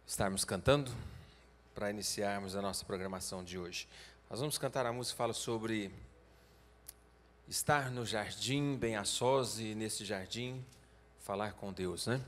estarmos cantando para iniciarmos a nossa programação de hoje. Nós vamos cantar a música que fala sobre estar no jardim, bem a sós, e nesse jardim falar com Deus, né?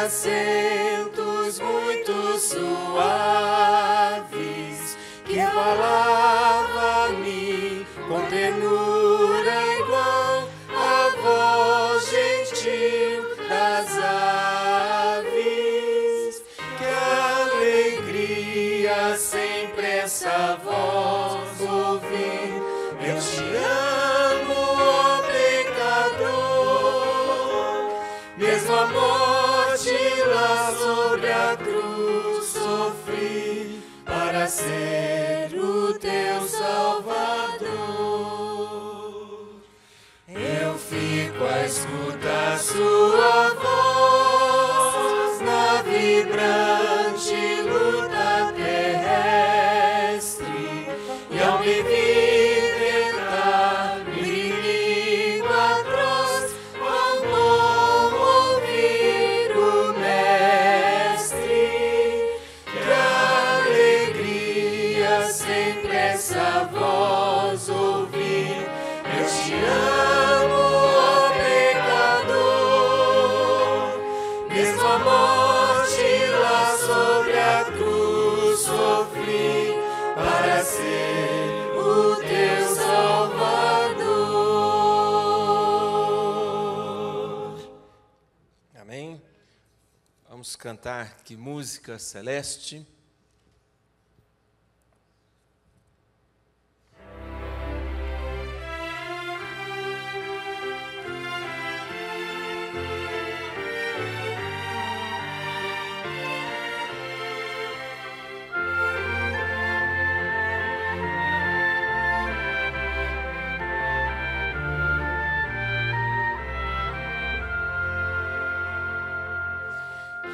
Acentos muito suaves que falava-me com ternura igual à voz gentil das aves. Que alegria sempre essa voz ouvir. Eu te amo, ó pecador, mesmo amor lá sobre a cruz sofri para ser o teu Salvador. Eu fico a escutar sua voz na vibrante luta terrestre, e ao me vir tentar inimigo atroz, quão bom ouvir o Mestre. Que alegria sempre essa voz ouvir. Eu te amo, ó pecador, mesmo a morte lá sobre a cruz sofri para ser o teu Salvador. Amém? Vamos cantar que música celeste.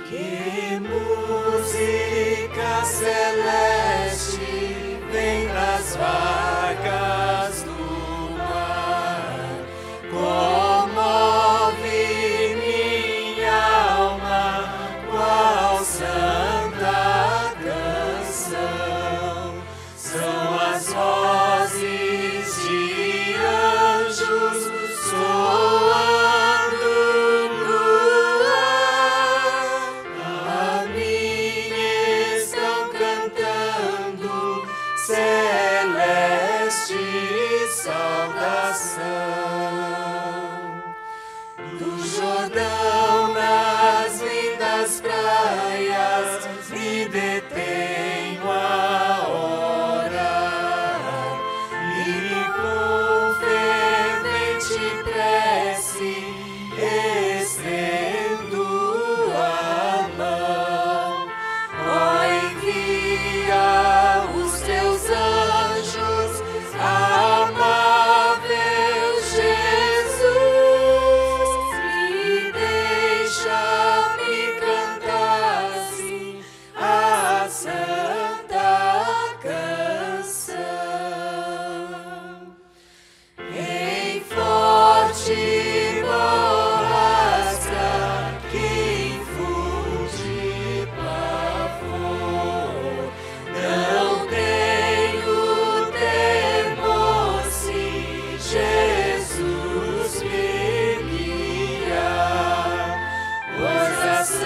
Que música celeste vem das vagas do mar, comove minha alma qual santa canção. São as vozes de anjos soando no ar. A mim estão cantando celeste.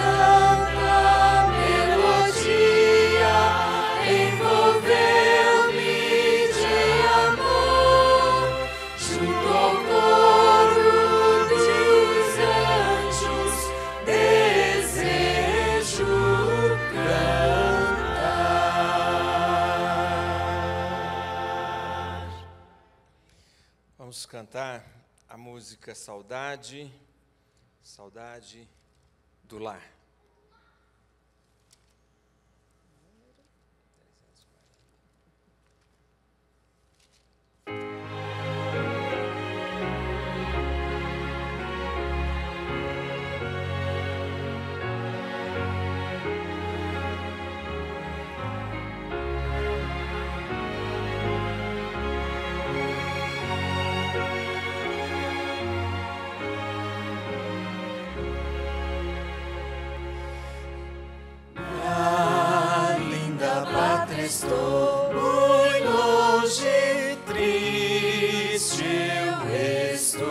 santa melodia envolveu-me de amor, junto ao coro dos anjos, desejo cantar. Vamos cantar a música Saudade, Saudade do Lar. Estou muito longe, triste eu estou.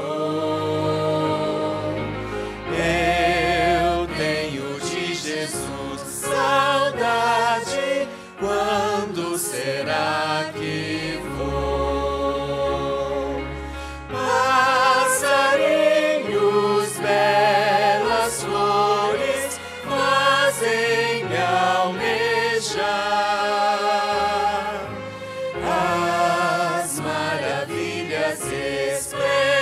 Eu tenho de Jesus saudade. Quando será que vou? Passarinhos, belas flores fazem-me almejar.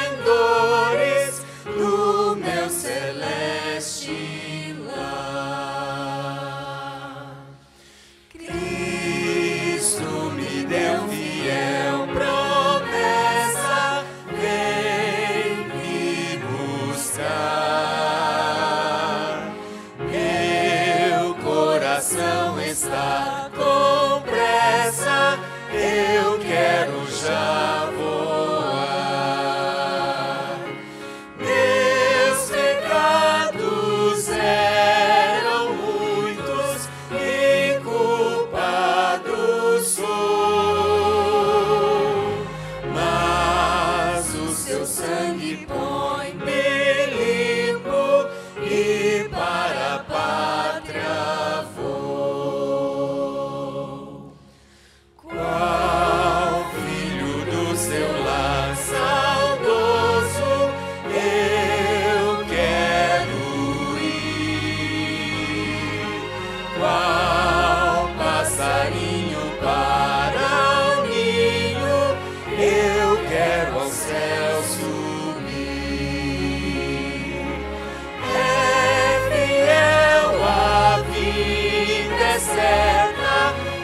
Esplendores do meu celeste lar. Cristo me deu fiel promessa, vem me buscar. Meu coração está com pressa, eu quero já voar.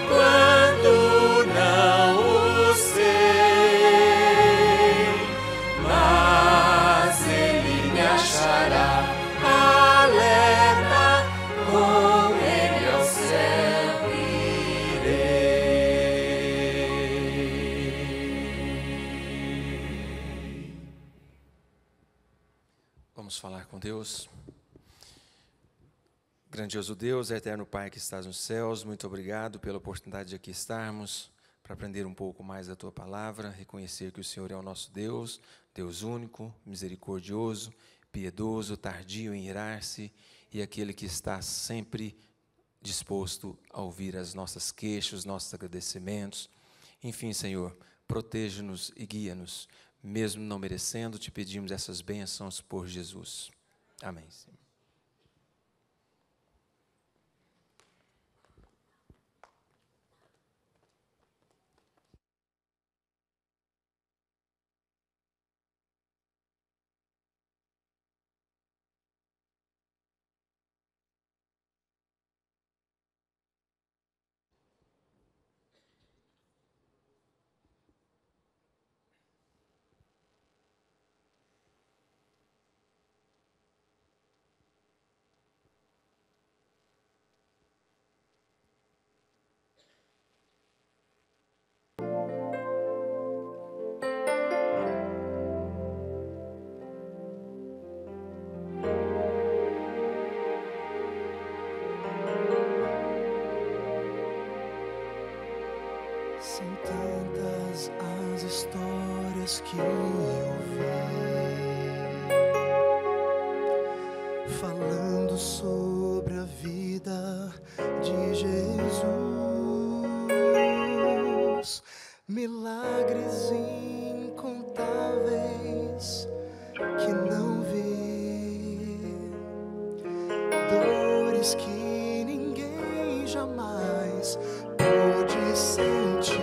Quando não o sei, mas ele me achará alerta, com ele ao céu irei. Vamos falar com Deus. Grandioso Deus, eterno Pai que estás nos céus, muito obrigado pela oportunidade de aqui estarmos, para aprender um pouco mais da Tua Palavra, reconhecer que o Senhor é o nosso Deus, Deus único, misericordioso, piedoso, tardio em irar-se e aquele que está sempre disposto a ouvir as nossas queixas, os nossos agradecimentos. Enfim, Senhor, protege-nos e guia-nos, mesmo não merecendo, te pedimos essas bênçãos por Jesus. Amém, Senhor. São tantas as histórias que eu vi, falando sobre vida de Jesus, milagres incontáveis que não vi, dores que ninguém jamais pôde sentir,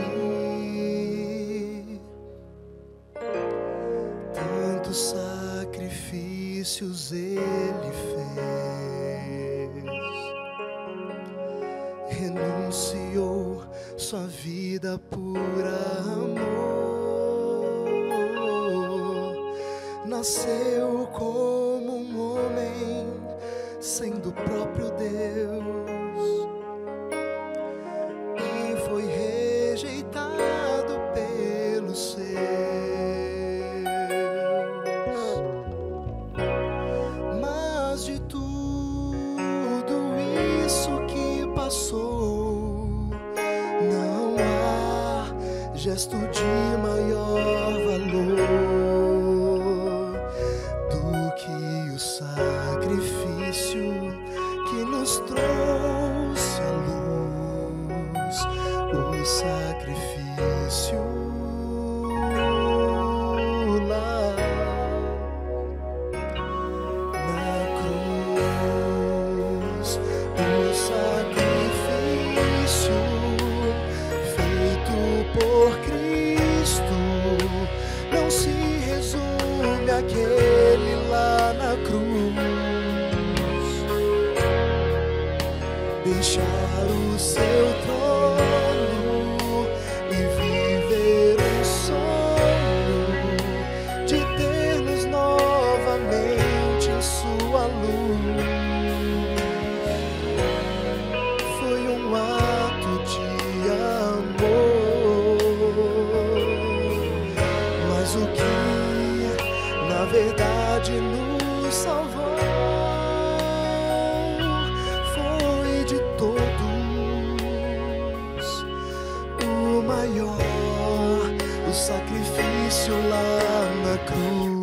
tantos sacrifícios Ele fez, renunciou sua vida por amor, nasceu como um homem, sendo o próprio Deus, e foi rejeitado pelos seus. Mas de tudo isso que passou, não há gesto de maior valor do que o sacrifício que nos trouxe à luz, o sacrifício lá na cruz, o sacrifício feito por Cristo não se resume àquele lá na cruz. Deixar o seu trono e viver um sonho de ter-nos novamente em sua luz, foi um ato de amor, mas o que na verdade nos salvou foi de todos o maior, o sacrifício lá na cruz.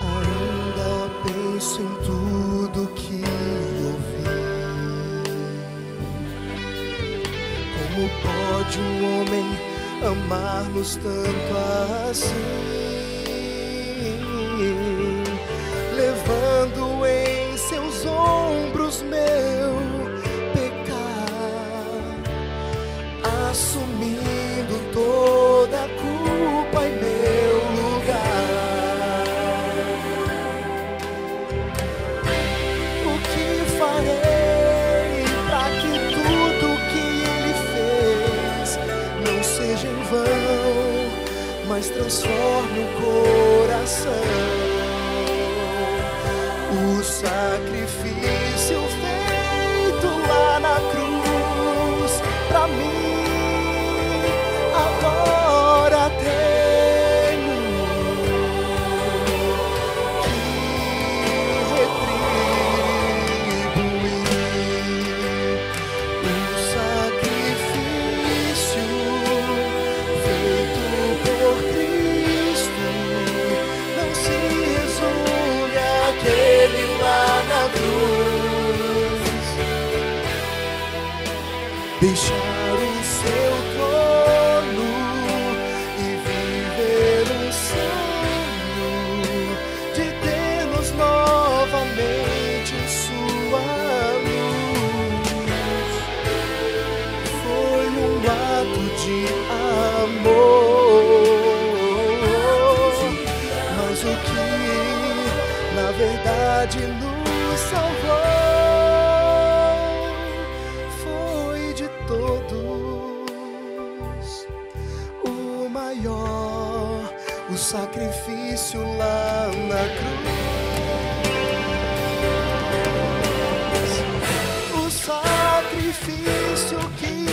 Ainda penso em tudo que ouvi. Como pode um homem amar-nos tanto assim, levando em seus ombros meu pecar, assumindo toda a culpa em meu lugar. O que farei para que tudo que Ele fez não seja em vão, mas transforme o coração? O sacrifício feito lá na cruz pra mim agora tenho que retribuir. O sacrifício feito por Cristo não se resume àquele lá na cruz. Deixar o seu trono e viver um sonho de ter-nos novamente em sua luz, foi um ato de amor, mas o que na verdade nos salvou foi de todos o maior, o sacrifício lá na cruz, o sacrifício que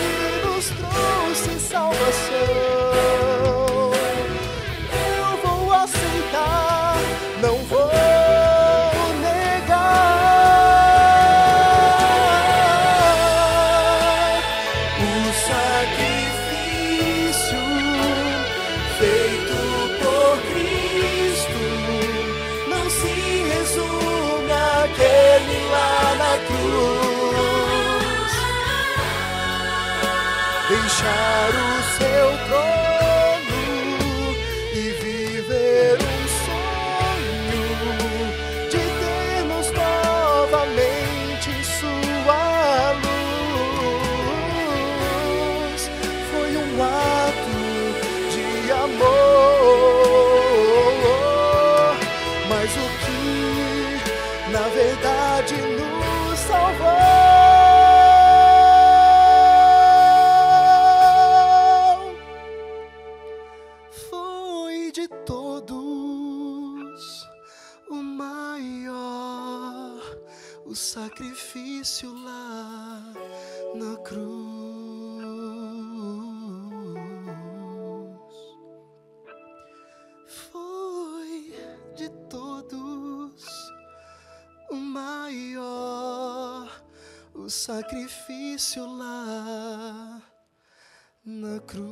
nos trouxe salvação. Eu vou aceitar, não vou negar. O sacrifício feito por Cristo alcançar o seu trono e viver um sonho de termos novamente sua luz. Foi um ato de amor, mas o que na verdade nos salvou foi de todos o maior, o sacrifício lá na cruz. Foi de todos o maior, o sacrifício lá na cruz.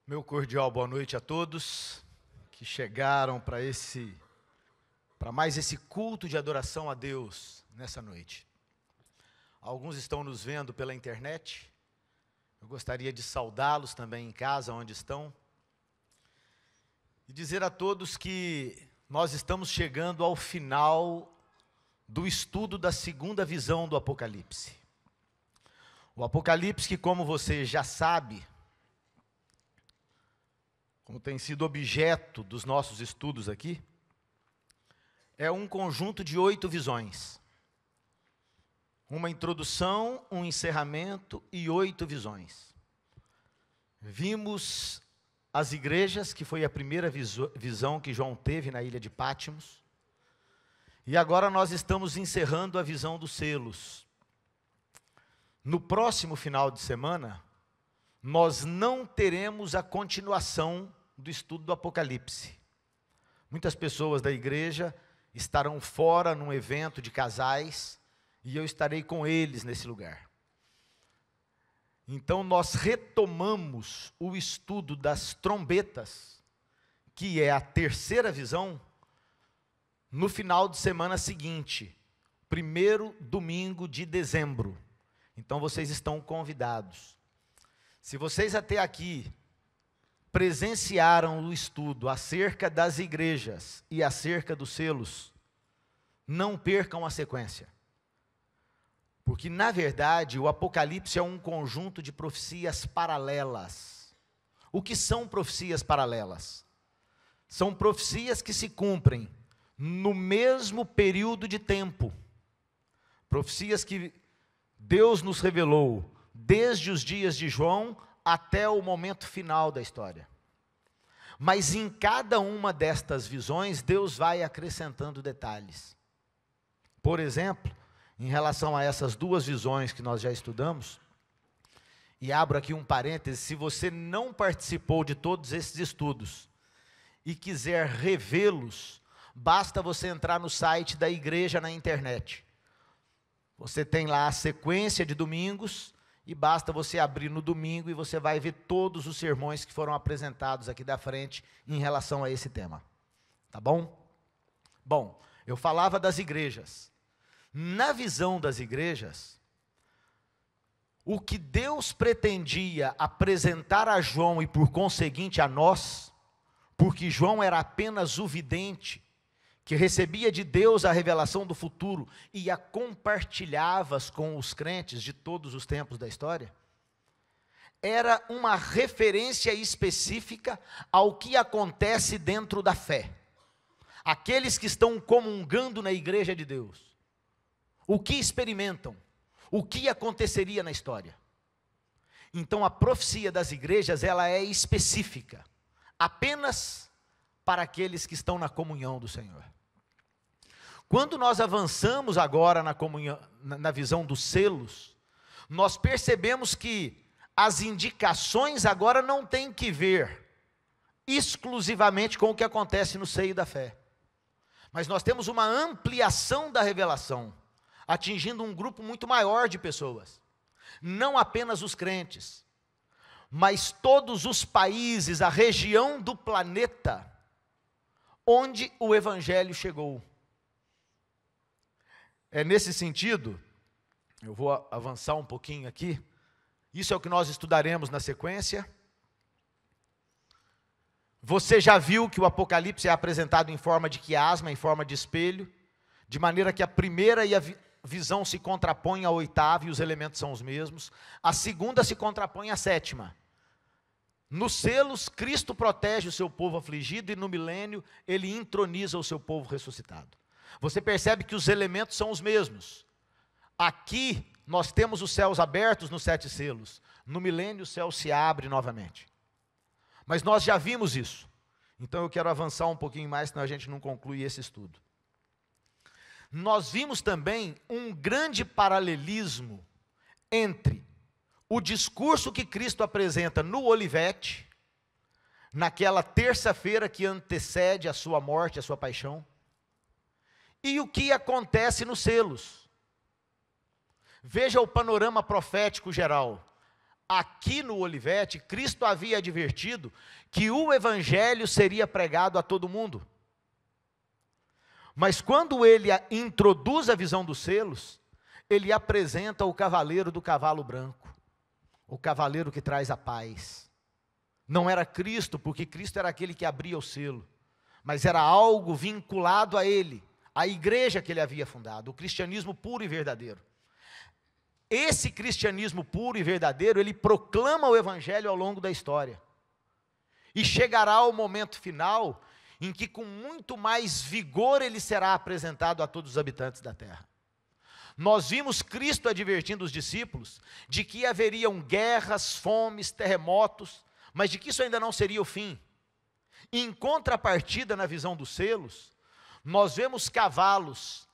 Meu cordial boa noite a todos que chegaram para mais esse culto de adoração a Deus nessa noite. Alguns estão nos vendo pela internet. Eu gostaria de saudá-los também em casa, onde estão. E dizer a todos que nós estamos chegando ao final do estudo da segunda visão do Apocalipse. O Apocalipse que, como você já sabe, como tem sido objeto dos nossos estudos aqui, é um conjunto de 8 visões. Uma introdução, um encerramento e 8 visões. Vimos as igrejas, que foi a primeira visão que João teve na ilha de Pátimos. E agora nós estamos encerrando a visão dos selos. No próximo final de semana, nós não teremos a continuação do estudo do Apocalipse. Muitas pessoas da igreja estarão fora num evento de casais, e eu estarei com eles nesse lugar. Então nós retomamos o estudo das trombetas, que é a terceira visão, no final de semana seguinte, primeiro domingo de dezembro. Então vocês estão convidados. Se vocês até aqui presenciaram o estudo acerca das igrejas e acerca dos selos, não percam a sequência. Porque, na verdade, o Apocalipse é um conjunto de profecias paralelas. O que são profecias paralelas? São profecias que se cumprem no mesmo período de tempo. Profecias que Deus nos revelou desde os dias de João até o momento final da história. Mas em cada uma destas visões, Deus vai acrescentando detalhes. Por exemplo, em relação a essas 2 visões que nós já estudamos, e abro aqui um parêntese, se você não participou de todos esses estudos e quiser revê-los, basta você entrar no site da igreja na internet. Você tem lá a sequência de domingos, e basta você abrir no domingo e você vai ver todos os sermões que foram apresentados aqui da frente em relação a esse tema. Tá bom? Bom, eu falava das igrejas. Na visão das igrejas, o que Deus pretendia apresentar a João e por conseguinte a nós, porque João era apenas o vidente, que recebia de Deus a revelação do futuro e a compartilhava com os crentes de todos os tempos da história, era uma referência específica ao que acontece dentro da fé. Aqueles que estão comungando na igreja de Deus, o que experimentam, o que aconteceria na história. Então a profecia das igrejas, ela é específica, apenas para aqueles que estão na comunhão do Senhor. Quando nós avançamos agora na comunhão, na visão dos selos, nós percebemos que as indicações agora não têm que ver exclusivamente com o que acontece no seio da fé. Mas nós temos uma ampliação da revelação, atingindo um grupo muito maior de pessoas. Não apenas os crentes, mas todos os países, a região do planeta onde o Evangelho chegou. É nesse sentido, eu vou avançar um pouquinho aqui, isso é o que nós estudaremos na sequência. Você já viu que o Apocalipse é apresentado em forma de quiasma, em forma de espelho, de maneira que a primeira e a visão se contrapõem à oitava e os elementos são os mesmos. A segunda se contrapõe à sétima. Nos selos, Cristo protege o seu povo afligido e no milênio ele entroniza o seu povo ressuscitado. Você percebe que os elementos são os mesmos. Aqui nós temos os céus abertos nos 7 selos. No milênio o céu se abre novamente. Mas nós já vimos isso. Então eu quero avançar um pouquinho mais, senão a gente não conclui esse estudo. Nós vimos também um grande paralelismo entre o discurso que Cristo apresenta no Olivete, naquela terça-feira que antecede a sua morte, a sua paixão, e o que acontece nos selos. Veja o panorama profético geral. Aqui no Olivete, Cristo havia advertido que o Evangelho seria pregado a todo mundo. Mas quando ele introduz a visão dos selos, ele apresenta o cavaleiro do cavalo branco, o cavaleiro que traz a paz. Não era Cristo, porque Cristo era aquele que abria o selo, mas era algo vinculado a ele, a igreja que ele havia fundado, o cristianismo puro e verdadeiro. Esse cristianismo puro e verdadeiro, ele proclama o Evangelho ao longo da história. E chegará o momento final, em que com muito mais vigor ele será apresentado a todos os habitantes da terra. Nós vimos Cristo advertindo os discípulos de que haveriam guerras, fomes, terremotos, mas de que isso ainda não seria o fim. Em contrapartida, na visão dos selos, nós vemos cavalos,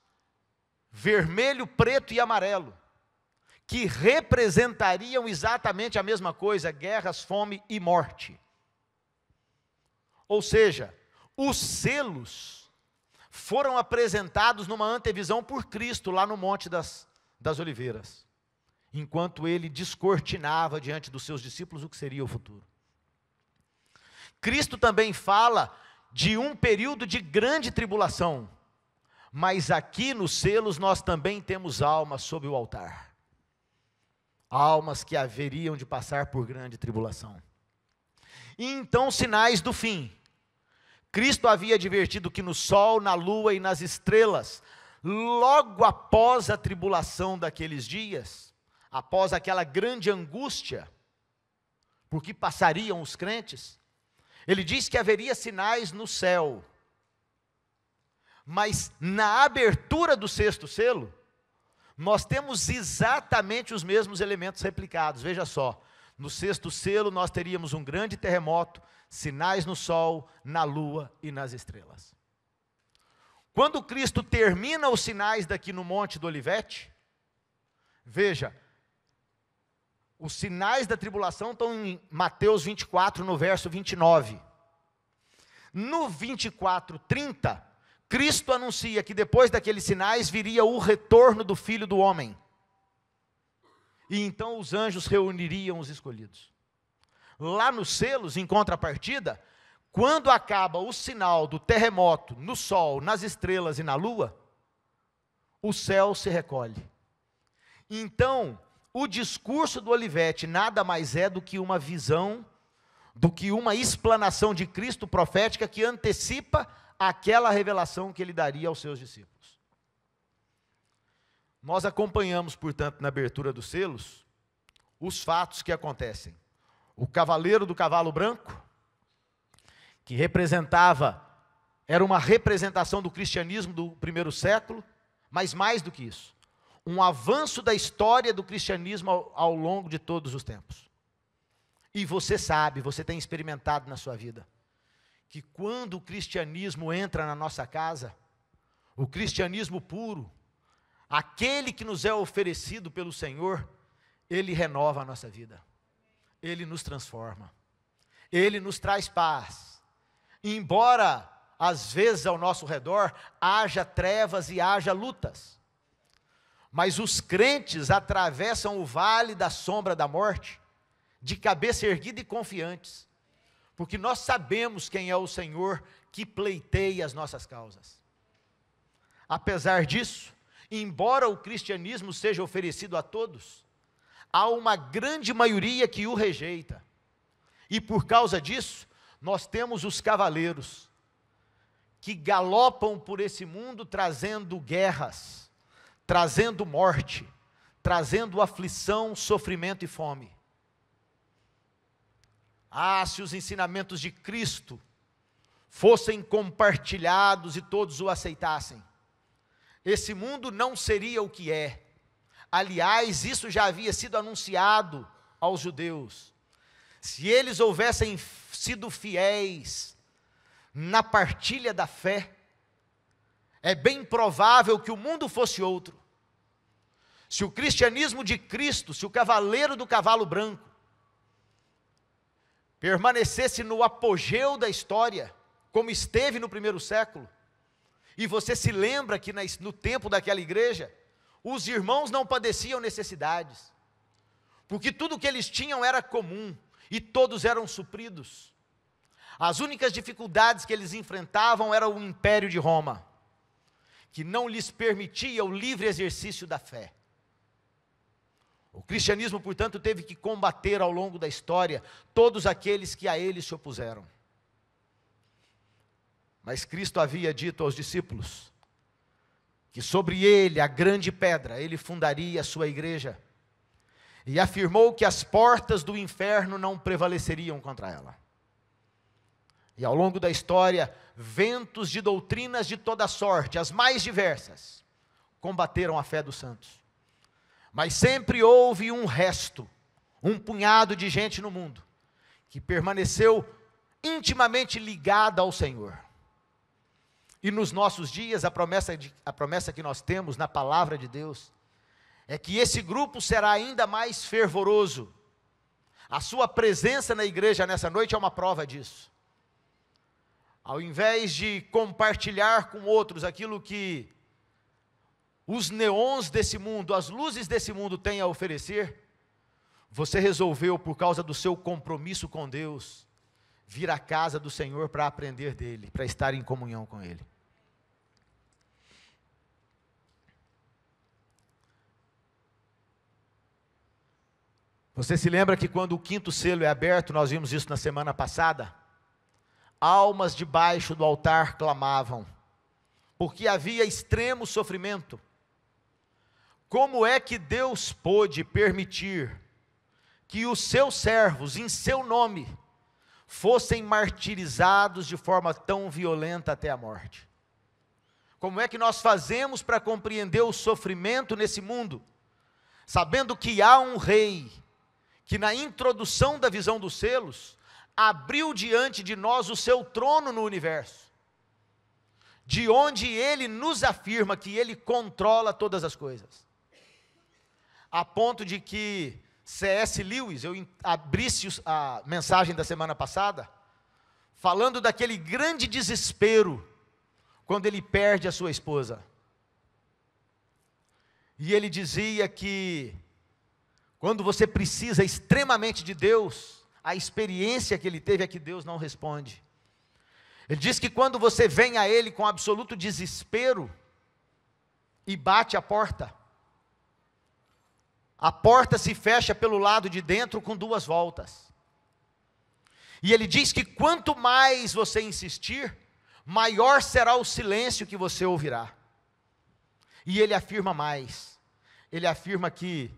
vermelho, preto e amarelo, que representariam exatamente a mesma coisa, guerras, fome e morte. Ou seja, os selos foram apresentados numa antevisão por Cristo, lá no Monte das Oliveiras, enquanto ele descortinava diante dos seus discípulos o que seria o futuro. Cristo também fala de um período de grande tribulação, mas aqui nos selos nós também temos almas sob o altar. Almas que haveriam de passar por grande tribulação. E então sinais do fim. Cristo havia advertido que no sol, na lua e nas estrelas, logo após a tribulação daqueles dias, após aquela grande angústia, por que passariam os crentes, ele diz que haveria sinais no céu. Mas na abertura do 6º selo, nós temos exatamente os mesmos elementos replicados. Veja só, no 6º selo nós teríamos um grande terremoto, sinais no sol, na lua e nas estrelas. Quando Cristo termina os sinais daqui no Monte do Olivete, veja, os sinais da tribulação estão em Mateus 24, no verso 29. No 24:30, Cristo anuncia que depois daqueles sinais viria o retorno do Filho do Homem. E então os anjos reuniriam os escolhidos. Lá nos selos, em contrapartida, quando acaba o sinal do terremoto no sol, nas estrelas e na lua, o céu se recolhe. Então, o discurso do Olivete nada mais é do que uma visão, do que uma explanação de Cristo profética que antecipa aquela revelação que ele daria aos seus discípulos. Nós acompanhamos, portanto, na abertura dos selos, os fatos que acontecem. O cavaleiro do cavalo branco, que era uma representação do cristianismo do 1º século, mas mais do que isso, um avanço da história do cristianismo ao longo de todos os tempos. E você sabe, você tem experimentado na sua vida, que quando o cristianismo entra na nossa casa, o cristianismo puro, aquele que nos é oferecido pelo Senhor, ele renova a nossa vida. Ele nos transforma. Ele nos traz paz. Embora, às vezes, ao nosso redor, haja trevas e haja lutas. Mas os crentes atravessam o vale da sombra da morte, de cabeça erguida e confiantes. Porque nós sabemos quem é o Senhor que pleiteia as nossas causas. Apesar disso, embora o cristianismo seja oferecido a todos, há uma grande maioria que o rejeita. E por causa disso, nós temos os cavaleiros, que galopam por esse mundo trazendo guerras, trazendo morte, trazendo aflição, sofrimento e fome. Ah, se os ensinamentos de Cristo fossem compartilhados e todos o aceitassem, esse mundo não seria o que é. Aliás, isso já havia sido anunciado aos judeus. Se eles houvessem sido fiéis na partilha da fé, é bem provável que o mundo fosse outro. Se o cristianismo de Cristo, se o cavaleiro do cavalo branco, permanecesse no apogeu da história, como esteve no primeiro século, e você se lembra que no tempo daquela igreja, os irmãos não padeciam necessidades, porque tudo que eles tinham era comum, e todos eram supridos. As únicas dificuldades que eles enfrentavam era o Império de Roma, que não lhes permitia o livre exercício da fé. O cristianismo, portanto, teve que combater ao longo da história todos aqueles que a ele se opuseram. Mas Cristo havia dito aos discípulos que sobre ele, a grande pedra, ele fundaria a sua igreja, e afirmou que as portas do inferno não prevaleceriam contra ela. E ao longo da história, ventos de doutrinas de toda sorte, as mais diversas, combateram a fé dos santos. Mas sempre houve um resto, um punhado de gente no mundo, que permaneceu intimamente ligada ao Senhor. E nos nossos dias, a promessa que nós temos na palavra de Deus, é que esse grupo será ainda mais fervoroso. A sua presença na igreja nessa noite é uma prova disso. Ao invés de compartilhar com outros aquilo que os neons desse mundo, as luzes desse mundo têm a oferecer, você resolveu, por causa do seu compromisso com Deus, vir à casa do Senhor para aprender dele, para estar em comunhão com ele. Você se lembra que quando o quinto selo é aberto, nós vimos isso na semana passada? Almas debaixo do altar clamavam, porque havia extremo sofrimento. Como é que Deus pôde permitir que os seus servos, em seu nome, fossem martirizados de forma tão violenta até a morte? Como é que nós fazemos para compreender o sofrimento nesse mundo, sabendo que há um rei, que na introdução da visão dos selos, abriu diante de nós o seu trono no universo, de onde ele nos afirma que ele controla todas as coisas, a ponto de que C.S. Lewis, eu abrisse a mensagem da semana passada, falando daquele grande desespero, quando ele perde a sua esposa, e ele dizia que, quando você precisa extremamente de Deus, a experiência que ele teve é que Deus não responde. Ele diz que quando você vem a Ele com absoluto desespero, e bate a porta se fecha pelo lado de dentro com duas voltas. E ele diz que quanto mais você insistir, maior será o silêncio que você ouvirá. E ele afirma mais, ele afirma que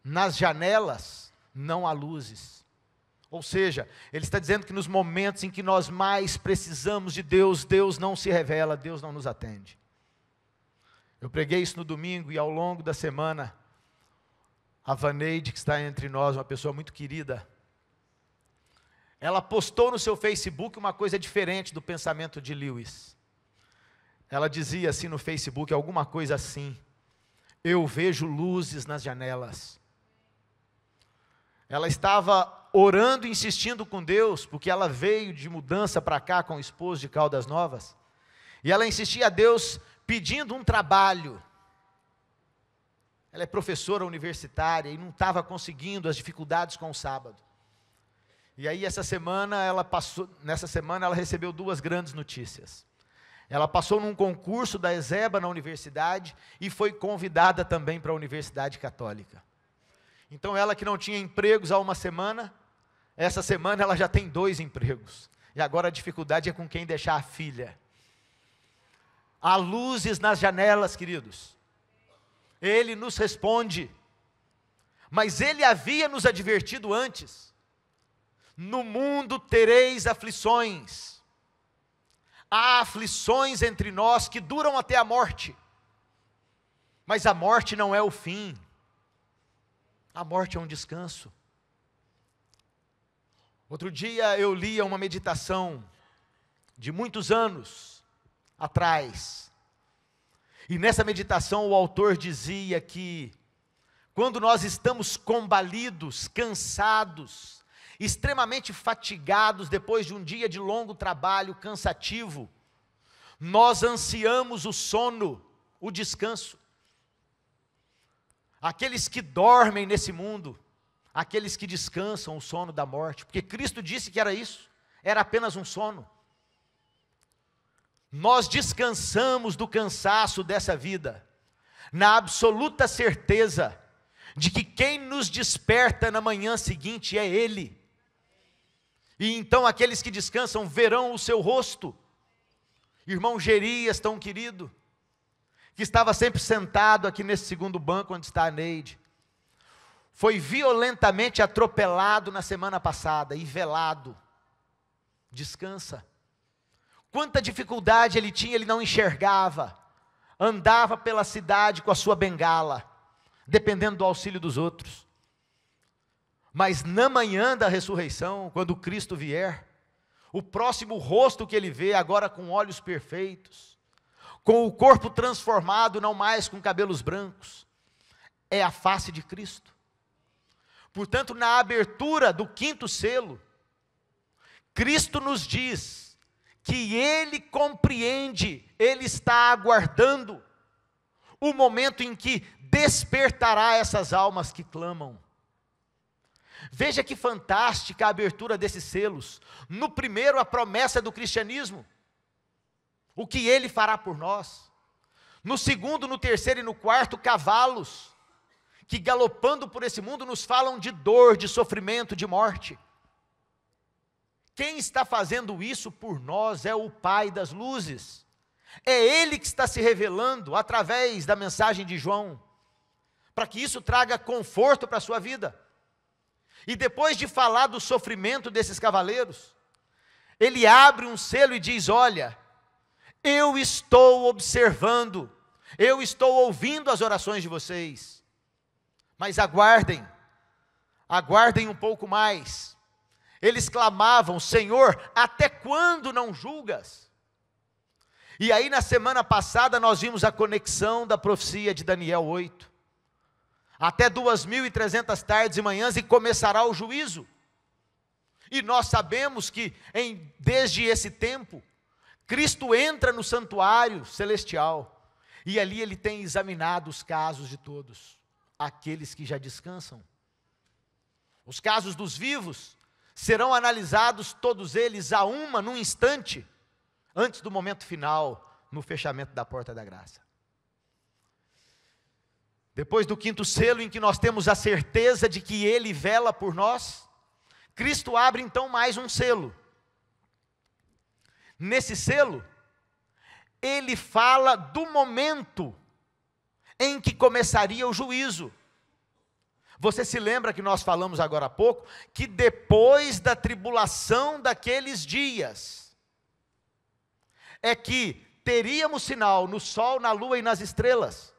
nas janelas não há luzes. Ou seja, ele está dizendo que nos momentos em que nós mais precisamos de Deus, Deus não se revela, Deus não nos atende. Eu preguei isso no domingo e ao longo da semana, a Vaneide, que está entre nós, uma pessoa muito querida, ela postou no seu Facebook uma coisa diferente do pensamento de Lewis. Ela dizia assim no Facebook, alguma coisa assim: eu vejo luzes nas janelas. Ela estava orando, insistindo com Deus, porque ela veio de mudança para cá com o esposo de Caldas Novas, e ela insistia a Deus pedindo um trabalho. Ela é professora universitária e não estava conseguindo, as dificuldades com o sábado. E aí nessa semana ela recebeu 2 grandes notícias. Ela passou num concurso da ESEBA na universidade e foi convidada também para a Universidade Católica. Então ela que não tinha empregos há uma semana, essa semana ela já tem 2 empregos. E agora a dificuldade é com quem deixar a filha. Há luzes nas janelas, queridos. Ele nos responde. Mas Ele havia nos advertido antes. No mundo tereis aflições. Há aflições entre nós que duram até a morte. Mas a morte não é o fim. A morte é um descanso. Outro dia eu lia uma meditação de muitos anos atrás. E nessa meditação o autor dizia que quando nós estamos combalidos, cansados, extremamente fatigados depois de um dia de longo trabalho cansativo, nós ansiamos o sono, o descanso. Aqueles que dormem nesse mundo, aqueles que descansam o sono da morte, porque Cristo disse que era isso, era apenas um sono. Nós descansamos do cansaço dessa vida, na absoluta certeza de que quem nos desperta na manhã seguinte é Ele. E então aqueles que descansam verão o seu rosto. Irmão Gerias, tão querido, que estava sempre sentado aqui nesse segundo banco onde está a Neide, foi violentamente atropelado na semana passada e velado. Descansa. Quanta dificuldade ele tinha, ele não enxergava, andava pela cidade com a sua bengala, dependendo do auxílio dos outros. Mas na manhã da ressurreição, quando Cristo vier, o próximo rosto que ele vê, agora com olhos perfeitos, com o corpo transformado, não mais com cabelos brancos, é a face de Cristo. Portanto, na abertura do 5º selo, Cristo nos diz que Ele compreende, Ele está aguardando o momento em que despertará essas almas que clamam. Veja que fantástica a abertura desses selos. No primeiro, a promessa do cristianismo, o que Ele fará por nós. No segundo, no terceiro e no quarto, cavalos, que galopando por esse mundo nos falam de dor, de sofrimento, de morte. Quem está fazendo isso por nós é o Pai das luzes. É Ele que está se revelando através da mensagem de João, para que isso traga conforto para a sua vida. E depois de falar do sofrimento desses cavaleiros, ele abre um selo e diz: olha, eu estou observando, eu estou ouvindo as orações de vocês, mas aguardem um pouco mais. Eles clamavam: Senhor, até quando não julgas? E aí na semana passada nós vimos a conexão da profecia de Daniel 8. Até 2.300 tardes e manhãs e começará o juízo. E nós sabemos que desde esse tempo, Cristo entra no santuário celestial. E ali Ele tem examinado os casos de todos, aqueles que já descansam. Os casos dos vivos serão analisados todos eles num instante, antes do momento final, no fechamento da porta da graça. Depois do 5º selo, em que nós temos a certeza de que Ele vela por nós, Cristo abre então mais um selo. Nesse selo, Ele fala do momento em que começaria o juízo. Você se lembra que nós falamos agora há pouco, que depois da tribulação daqueles dias, é que teríamos sinal no sol, na lua e nas estrelas.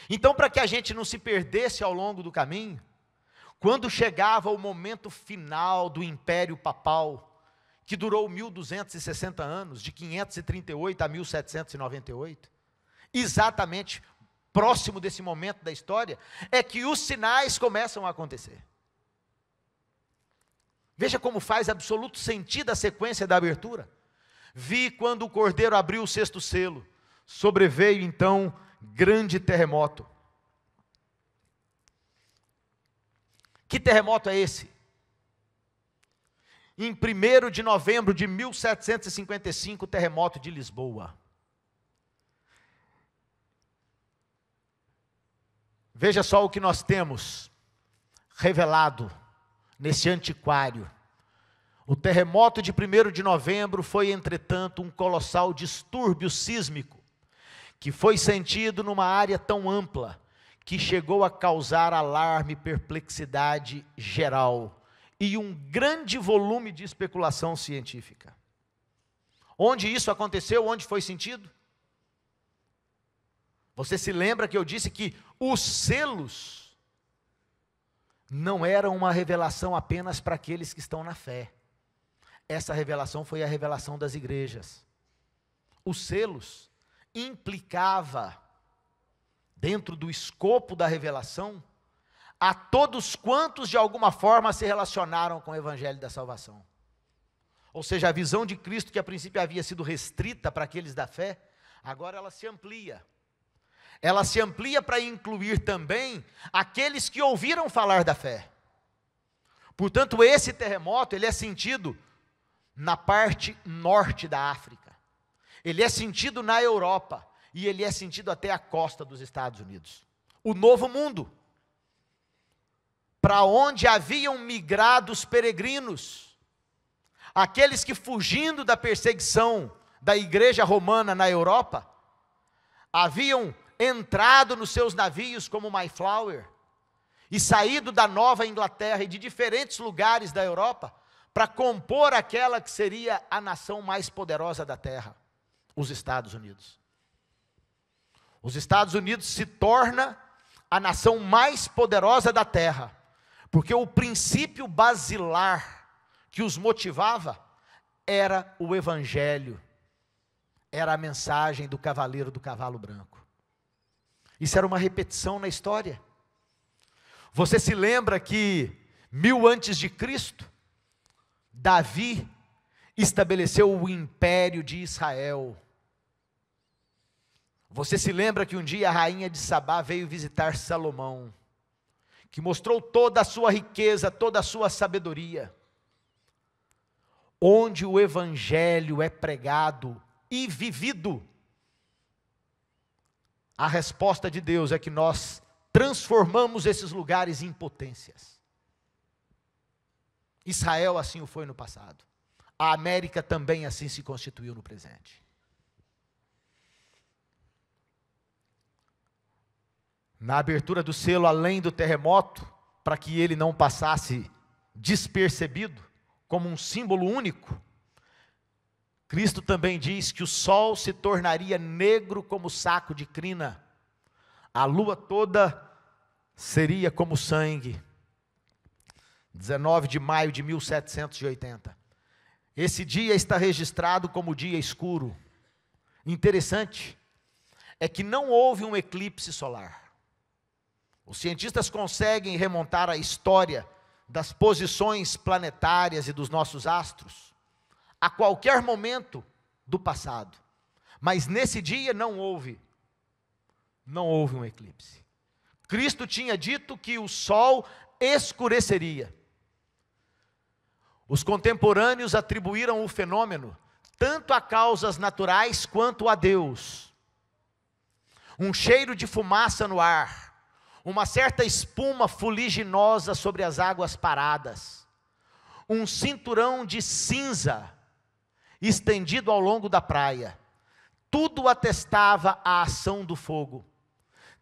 Então, para que a gente não se perdesse ao longo do caminho, quando chegava o momento final do Império Papal, que durou 1260 anos, de 538 a 1798, exatamente próximo desse momento da história, é que os sinais começam a acontecer. Veja como faz absoluto sentido a sequência da abertura. Vi quando o cordeiro abriu o sexto selo, sobreveio então grande terremoto. Que terremoto é esse? Em 1º de novembro de 1755, o terremoto de Lisboa. Veja só o que nós temos revelado nesse antiquário. O terremoto de 1º de novembro foi, entretanto, um colossal distúrbio sísmico, que foi sentido numa área tão ampla, que chegou a causar alarme e perplexidade geral, e um grande volume de especulação científica. Onde isso aconteceu? Onde foi sentido? Você se lembra que eu disse que os selos não eram uma revelação apenas para aqueles que estão na fé. Essa revelação foi a revelação das igrejas. Os selos implicava, dentro do escopo da revelação, a todos quantos de alguma forma se relacionaram com o evangelho da salvação. Ou seja, a visão de Cristo, que a princípio havia sido restrita para aqueles da fé, agora ela se amplia. Ela se amplia para incluir também aqueles que ouviram falar da fé. Portanto, esse terremoto, ele é sentido na parte norte da África. Ele é sentido na Europa. E ele é sentido até a costa dos Estados Unidos. O novo mundo, para onde haviam migrado os peregrinos, aqueles que, fugindo da perseguição da igreja romana na Europa, haviam entrado nos seus navios como Mayflower, e saído da Nova Inglaterra e de diferentes lugares da Europa, para compor aquela que seria a nação mais poderosa da terra, os Estados Unidos. Os Estados Unidos se torna a nação mais poderosa da terra, porque o princípio basilar que os motivava era o evangelho, era a mensagem do cavaleiro do cavalo branco. Isso era uma repetição na história. Você se lembra que 1000 antes de Cristo, Davi estabeleceu o império de Israel. Você se lembra que um dia a rainha de Sabá veio visitar Salomão, que mostrou toda a sua riqueza, toda a sua sabedoria. Onde o evangelho é pregado e vivido, a resposta de Deus é que nós transformamos esses lugares em potências. Israel assim o foi no passado. A América também assim se constituiu no presente. Na abertura do selo, além do terremoto, para que ele não passasse despercebido, como um símbolo único, Cristo também diz que o sol se tornaria negro como saco de crina, a lua toda seria como sangue. 19 de maio de 1780. Esse dia está registrado como dia escuro. Interessante é que não houve um eclipse solar. Os cientistas conseguem remontar a história das posições planetárias e dos nossos astros a qualquer momento do passado. Mas nesse dia não houve um eclipse. Cristo tinha dito que o sol escureceria. Os contemporâneos atribuíram o fenômeno tanto a causas naturais quanto a Deus. Um cheiro de fumaça no ar, uma certa espuma fuliginosa sobre as águas paradas, um cinturão de cinza estendido ao longo da praia, tudo atestava a ação do fogo.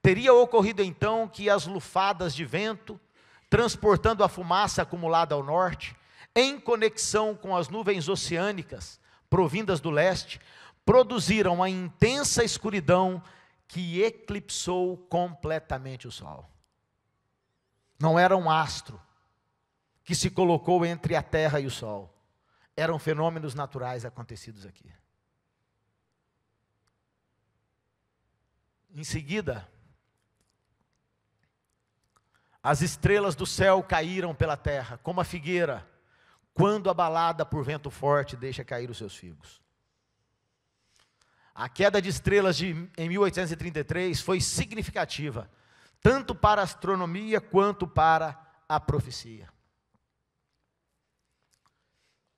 Teria ocorrido então que as lufadas de vento, transportando a fumaça acumulada ao norte, em conexão com as nuvens oceânicas, provindas do leste, produziram uma intensa escuridão que eclipsou completamente o sol. Não era um astro que se colocou entre a terra e o sol. Eram fenômenos naturais acontecidos aqui. Em seguida, as estrelas do céu caíram pela terra, como a figueira, quando abalada por vento forte, deixa cair os seus figos. A queda de estrelas em 1833 foi significativa, tanto para a astronomia quanto para a profecia.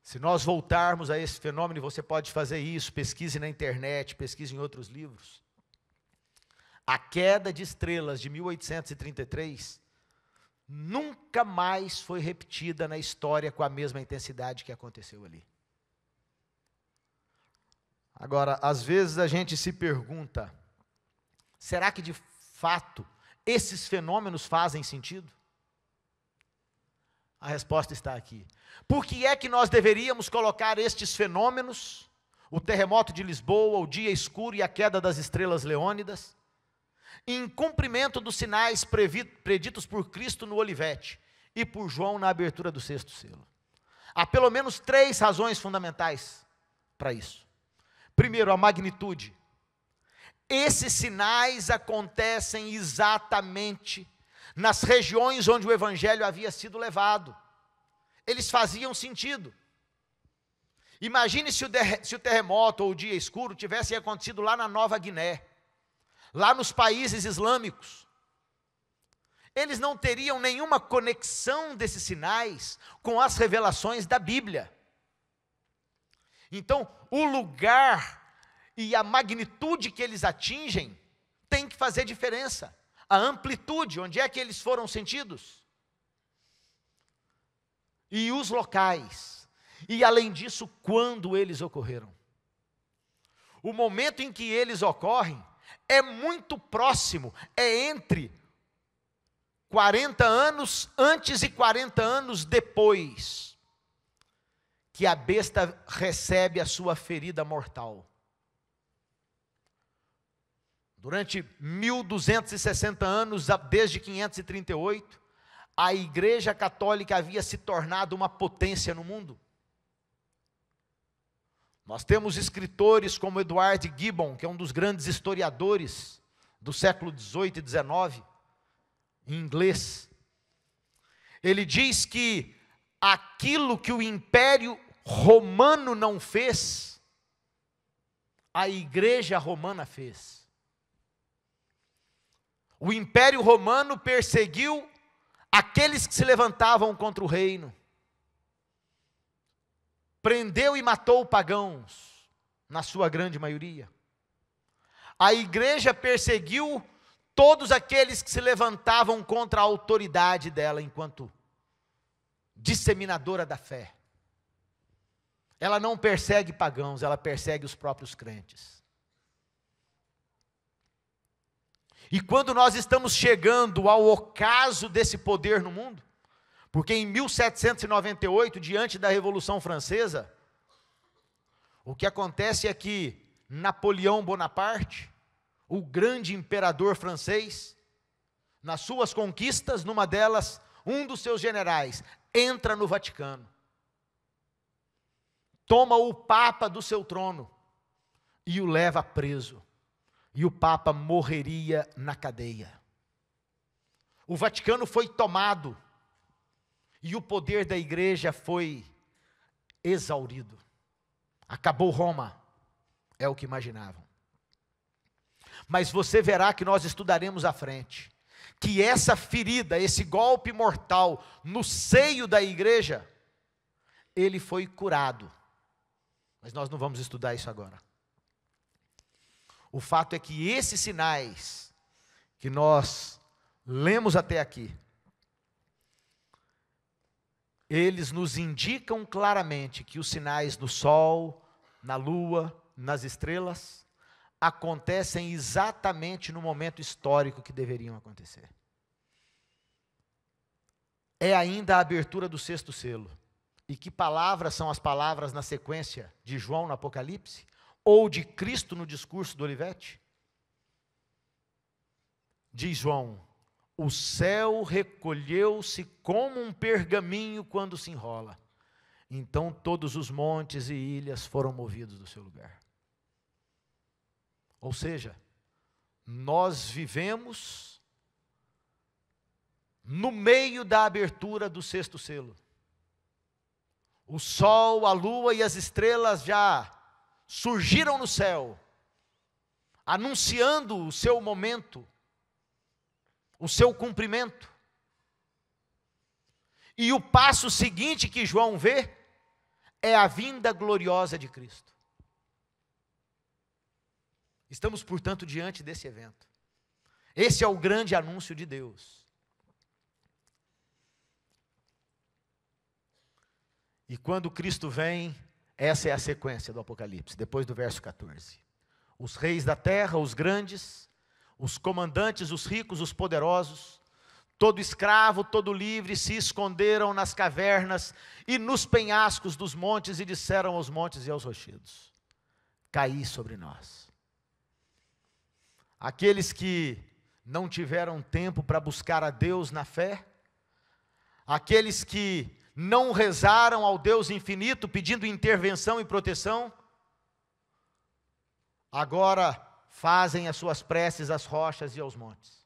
Se nós voltarmos a esse fenômeno, você pode fazer isso, pesquise na internet, pesquise em outros livros. A queda de estrelas de 1833 nunca mais foi repetida na história com a mesma intensidade que aconteceu ali. Agora, às vezes a gente se pergunta, será que de fato esses fenômenos fazem sentido? A resposta está aqui. Por que é que nós deveríamos colocar estes fenômenos, o terremoto de Lisboa, o dia escuro e a queda das estrelas leônidas, em cumprimento dos sinais preditos por Cristo no Olivete e por João na abertura do 6º selo? Há pelo menos 3 razões fundamentais para isso. Primeiro, a magnitude. Esses sinais acontecem exatamente nas regiões onde o evangelho havia sido levado. Eles faziam sentido. Imagine se o terremoto ou o dia escuro tivessem acontecido lá na Nova Guiné, lá nos países islâmicos. Eles não teriam nenhuma conexão desses sinais com as revelações da Bíblia. Então, o lugar e a magnitude que eles atingem tem que fazer diferença. A amplitude, onde é que eles foram sentidos? E os locais. E além disso, quando eles ocorreram. O momento em que eles ocorrem é muito próximo, é entre 40 anos antes e 40 anos depois que a besta recebe a sua ferida mortal. Durante 1260 anos, desde 538, a Igreja Católica havia se tornado uma potência no mundo. Nós temos escritores como Edward Gibbon, que é um dos grandes historiadores do século XVIII e XIX, em inglês. Ele diz que aquilo que o Império Romano não fez, a Igreja Romana fez. O Império Romano perseguiu aqueles que se levantavam contra o reino. Prendeu e matou pagãos, na sua grande maioria. A igreja perseguiu todos aqueles que se levantavam contra a autoridade dela enquanto disseminadora da fé. Ela não persegue pagãos, ela persegue os próprios crentes. E quando nós estamos chegando ao ocaso desse poder no mundo, porque em 1798, diante da Revolução Francesa, o que acontece é que Napoleão Bonaparte, o grande imperador francês, nas suas conquistas, numa delas, um dos seus generais entra no Vaticano, toma o Papa do seu trono e o leva preso. E o Papa morreria na cadeia. O Vaticano foi tomado e o poder da igreja foi exaurido. Acabou Roma, é o que imaginavam. Mas você verá que nós estudaremos à frente, que essa ferida, esse golpe mortal no seio da igreja, ele foi curado. Mas nós não vamos estudar isso agora. O fato é que esses sinais que nós lemos até aqui, eles nos indicam claramente que os sinais do sol, na lua, nas estrelas, acontecem exatamente no momento histórico que deveriam acontecer. É ainda a abertura do 6º selo. E que palavras são as palavras na sequência de João no Apocalipse? Ou de Cristo no discurso do Olivete? Diz João: o céu recolheu-se como um pergaminho quando se enrola. Então todos os montes e ilhas foram movidos do seu lugar. Ou seja, nós vivemos no meio da abertura do 6º selo. O sol, a lua e as estrelas já surgiram no céu, anunciando o seu momento, o seu cumprimento. E o passo seguinte que João vê é a vinda gloriosa de Cristo. Estamos, portanto, diante desse evento. Esse é o grande anúncio de Deus. E quando Cristo vem, essa é a sequência do Apocalipse, depois do verso 14. Os reis da terra, os grandes, os comandantes, os ricos, os poderosos, todo escravo, todo livre, se esconderam nas cavernas e nos penhascos dos montes e disseram aos montes e aos rochedos: caí sobre nós. Aqueles que não tiveram tempo para buscar a Deus na fé, aqueles que não rezaram ao Deus infinito pedindo intervenção e proteção, agora fazem as suas preces às rochas e aos montes.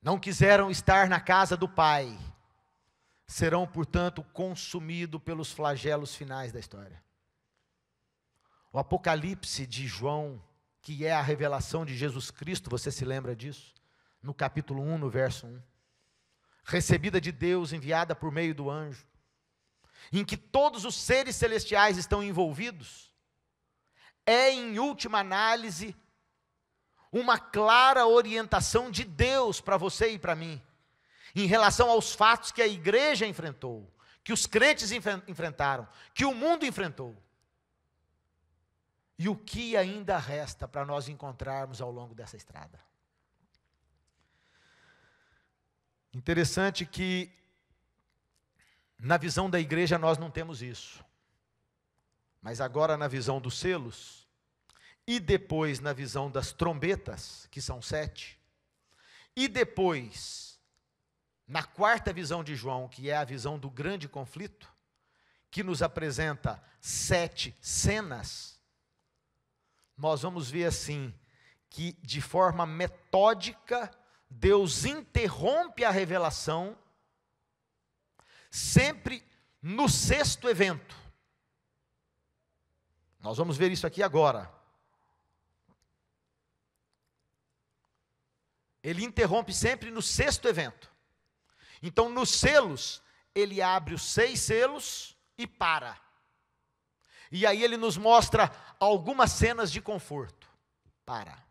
Não quiseram estar na casa do Pai, serão, portanto, consumidos pelos flagelos finais da história. O Apocalipse de João, que é a revelação de Jesus Cristo, você se lembra disso? No capítulo 1, no verso 1. Recebida de Deus, enviada por meio do anjo, em que todos os seres celestiais estão envolvidos, é, em última análise, uma clara orientação de Deus para você e para mim, em relação aos fatos que a igreja enfrentou, que os crentes enfrentaram, que o mundo enfrentou, e o que ainda resta para nós encontrarmos ao longo dessa estrada. Interessante que, na visão da igreja, nós não temos isso. Mas agora, na visão dos selos, e depois na visão das trombetas, que são 7, e depois, na quarta visão de João, que é a visão do grande conflito, que nos apresenta 7 cenas, nós vamos ver assim, que de forma metódica, Deus interrompe a revelação, sempre no 6º evento. Nós vamos ver isso aqui agora. Ele interrompe sempre no 6º evento. Então, nos selos, ele abre os 6 selos e para. E aí ele nos mostra algumas cenas de conforto. Para.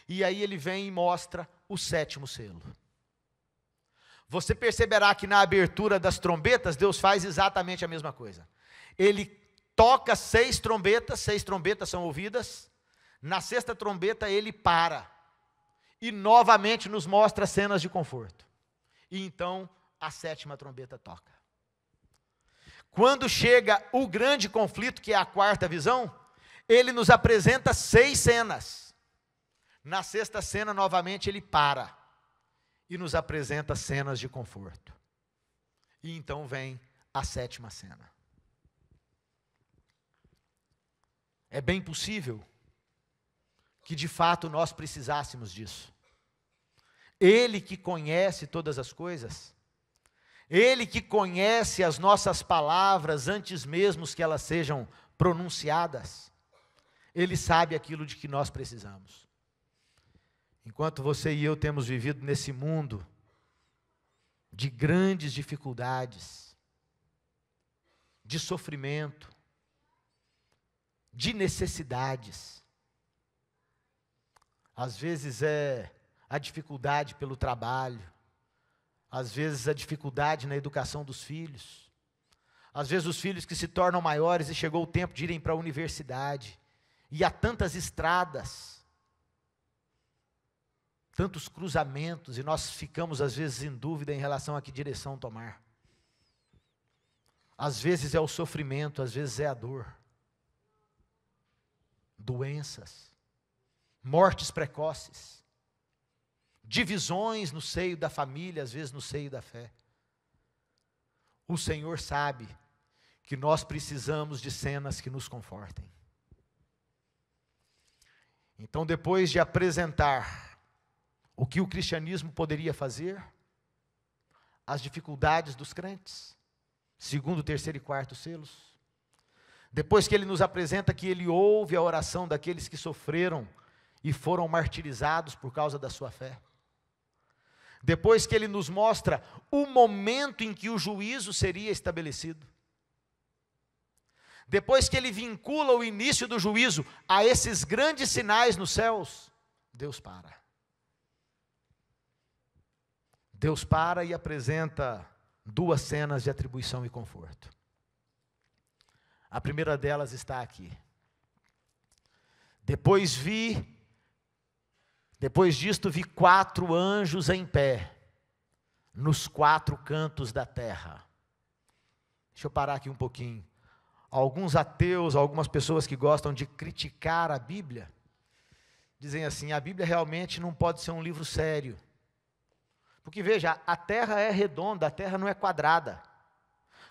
E aí ele vem e mostra o 7º selo. Você perceberá que na abertura das trombetas, Deus faz exatamente a mesma coisa. Ele toca 6 trombetas são ouvidas. Na 6ª trombeta ele para. E novamente nos mostra cenas de conforto. E então a 7ª trombeta toca. Quando chega o grande conflito, que é a quarta visão, ele nos apresenta 6 cenas. Na 6ª cena, novamente, ele para e nos apresenta cenas de conforto. E então vem a 7ª cena. É bem possível que de fato nós precisássemos disso. Ele que conhece todas as coisas, Ele que conhece as nossas palavras antes mesmo que elas sejam pronunciadas, Ele sabe aquilo de que nós precisamos. Enquanto você e eu temos vivido nesse mundo de grandes dificuldades, de sofrimento, de necessidades, às vezes é a dificuldade pelo trabalho, às vezes a dificuldade na educação dos filhos, às vezes os filhos que se tornam maiores e chegou o tempo de irem para a universidade, e há tantas estradas, tantos cruzamentos, e nós ficamos às vezes em dúvida em relação a que direção tomar. Às vezes é o sofrimento, às vezes é a dor, doenças, mortes precoces, divisões no seio da família, às vezes no seio da fé. O Senhor sabe que nós precisamos de cenas que nos confortem. Então, depois de apresentar o que o cristianismo poderia fazer, as dificuldades dos crentes, segundo, terceiro e quarto selos. Depois que ele nos apresenta que ele ouve a oração daqueles que sofreram e foram martirizados por causa da sua fé. Depois que ele nos mostra o momento em que o juízo seria estabelecido. Depois que ele vincula o início do juízo a esses grandes sinais nos céus, Deus para. Deus para e apresenta duas cenas de atribuição e conforto. A primeira delas está aqui. Depois disto vi 4 anjos em pé, nos 4 cantos da terra. Deixa eu parar aqui um pouquinho. Alguns ateus, algumas pessoas que gostam de criticar a Bíblia, dizem assim, a Bíblia realmente não pode ser um livro sério. Porque veja, a terra é redonda, a terra não é quadrada.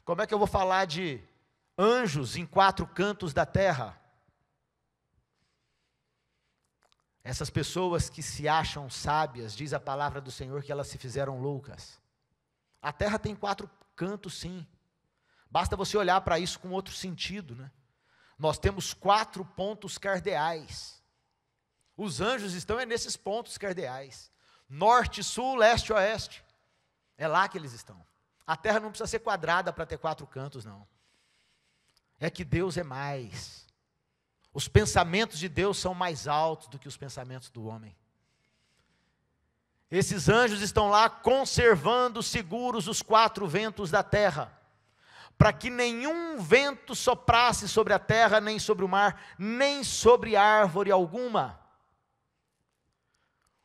Como é que eu vou falar de anjos em 4 cantos da terra? Essas pessoas que se acham sábias, diz a palavra do Senhor que elas se fizeram loucas. A terra tem 4 cantos, sim. Basta você olhar para isso com outro sentido, né? Nós temos 4 pontos cardeais. Os anjos estão nesses pontos cardeais. Norte, sul, leste, oeste. É lá que eles estão. A terra não precisa ser quadrada para ter 4 cantos, não. É que Deus é mais. Os pensamentos de Deus são mais altos do que os pensamentos do homem. Esses anjos estão lá conservando seguros os 4 ventos da terra, para que nenhum vento soprasse sobre a terra, nem sobre o mar, nem sobre árvore alguma.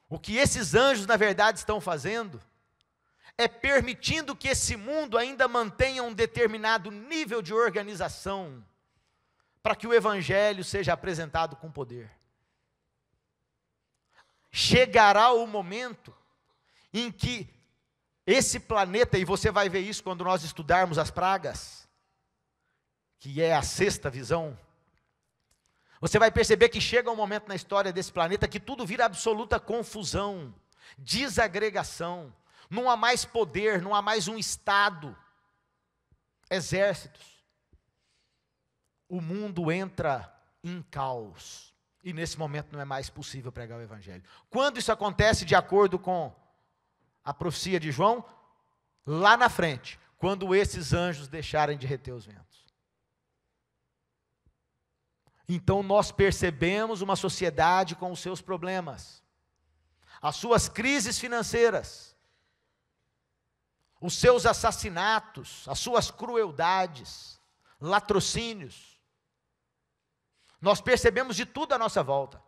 O que esses anjos, na verdade, estão fazendo, é permitindo que esse mundo ainda mantenha um determinado nível de organização, para que o Evangelho seja apresentado com poder. Chegará o momento em que esse planeta, e você vai ver isso quando nós estudarmos as pragas, que é a 6ª visão, você vai perceber que chega um momento na história desse planeta que tudo vira absoluta confusão, desagregação, não há mais poder, não há mais um Estado, exércitos. O mundo entra em caos, e nesse momento não é mais possível pregar o Evangelho. Quando isso acontece, de acordo com a profecia de João, lá na frente, quando esses anjos deixarem de reter os ventos. Então nós percebemos uma sociedade com os seus problemas, as suas crises financeiras, os seus assassinatos, as suas crueldades, latrocínios. Nós percebemos de tudo à nossa volta.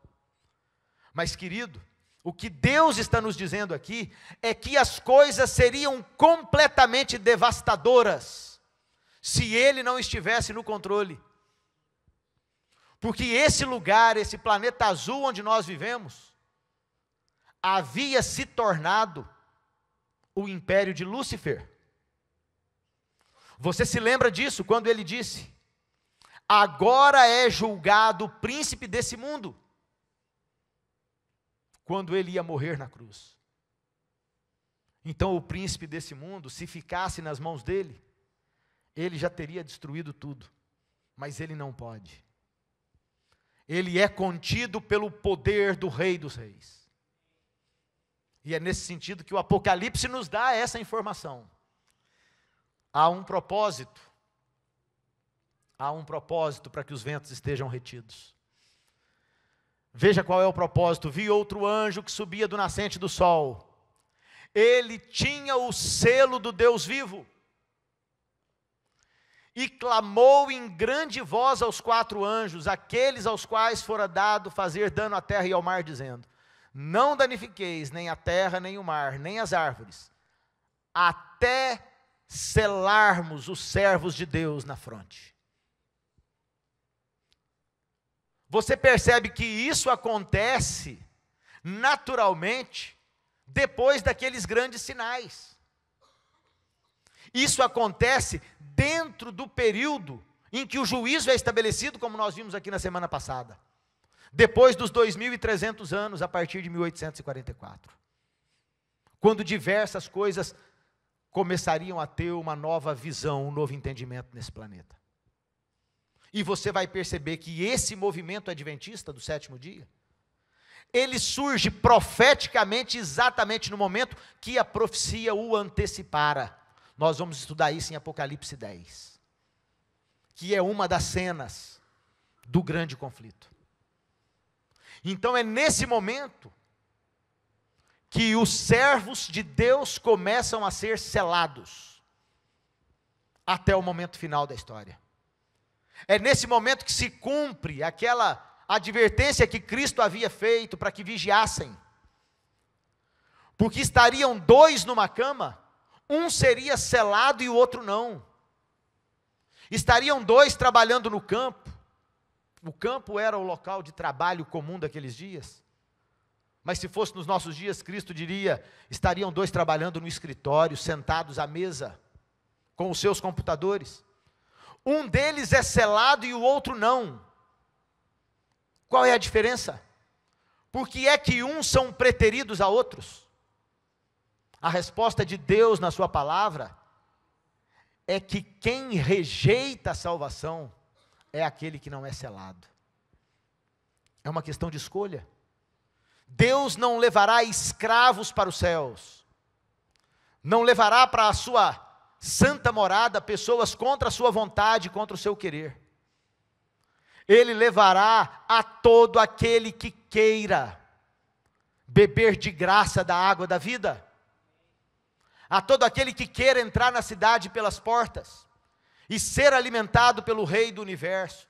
Mas, querido, o que Deus está nos dizendo aqui é que as coisas seriam completamente devastadoras se Ele não estivesse no controle. Porque esse lugar, esse planeta azul onde nós vivemos, havia se tornado o império de Lúcifer. Você se lembra disso quando ele disse: agora é julgado o príncipe desse mundo, quando ele ia morrer na cruz. Então o príncipe desse mundo, se ficasse nas mãos dele, ele já teria destruído tudo, mas ele não pode. Ele é contido pelo poder do Rei dos Reis. E é nesse sentido que o Apocalipse nos dá essa informação. Há um propósito para que os ventos estejam retidos. Veja qual é o propósito. Vi outro anjo que subia do nascente do sol. Ele tinha o selo do Deus vivo. E clamou em grande voz aos 4 anjos, aqueles aos quais fora dado fazer dano à terra e ao mar, dizendo: não danifiqueis nem a terra, nem o mar, nem as árvores, até selarmos os servos de Deus na fronte. Você percebe que isso acontece naturalmente depois daqueles grandes sinais. Isso acontece dentro do período em que o juízo é estabelecido, como nós vimos aqui na semana passada. Depois dos 2.300 anos, a partir de 1844. Quando diversas coisas começariam a ter uma nova visão, um novo entendimento nesse planeta. E você vai perceber que esse movimento adventista do sétimo dia, ele surge profeticamente exatamente no momento que a profecia o antecipara. Nós vamos estudar isso em Apocalipse 10, que é uma das cenas do grande conflito. Então é nesse momento que os servos de Deus começam a ser selados, até o momento final da história. É nesse momento que se cumpre aquela advertência que Cristo havia feito para que vigiassem. Porque estariam dois numa cama, um seria selado e o outro não. Estariam dois trabalhando no campo. O campo era o local de trabalho comum daqueles dias. Mas se fosse nos nossos dias, Cristo diria, estariam dois trabalhando no escritório, sentados à mesa, com os seus computadores. Um deles é selado e o outro não. Qual é a diferença? Por que é que uns são preteridos a outros? A resposta de Deus na sua palavra é que quem rejeita a salvação é aquele que não é selado. É uma questão de escolha. Deus não levará escravos para os céus, não levará para a sua santa morada pessoas contra a sua vontade, contra o seu querer. Ele levará a todo aquele que queira beber de graça da água da vida, a todo aquele que queira entrar na cidade pelas portas, e ser alimentado pelo Rei do Universo,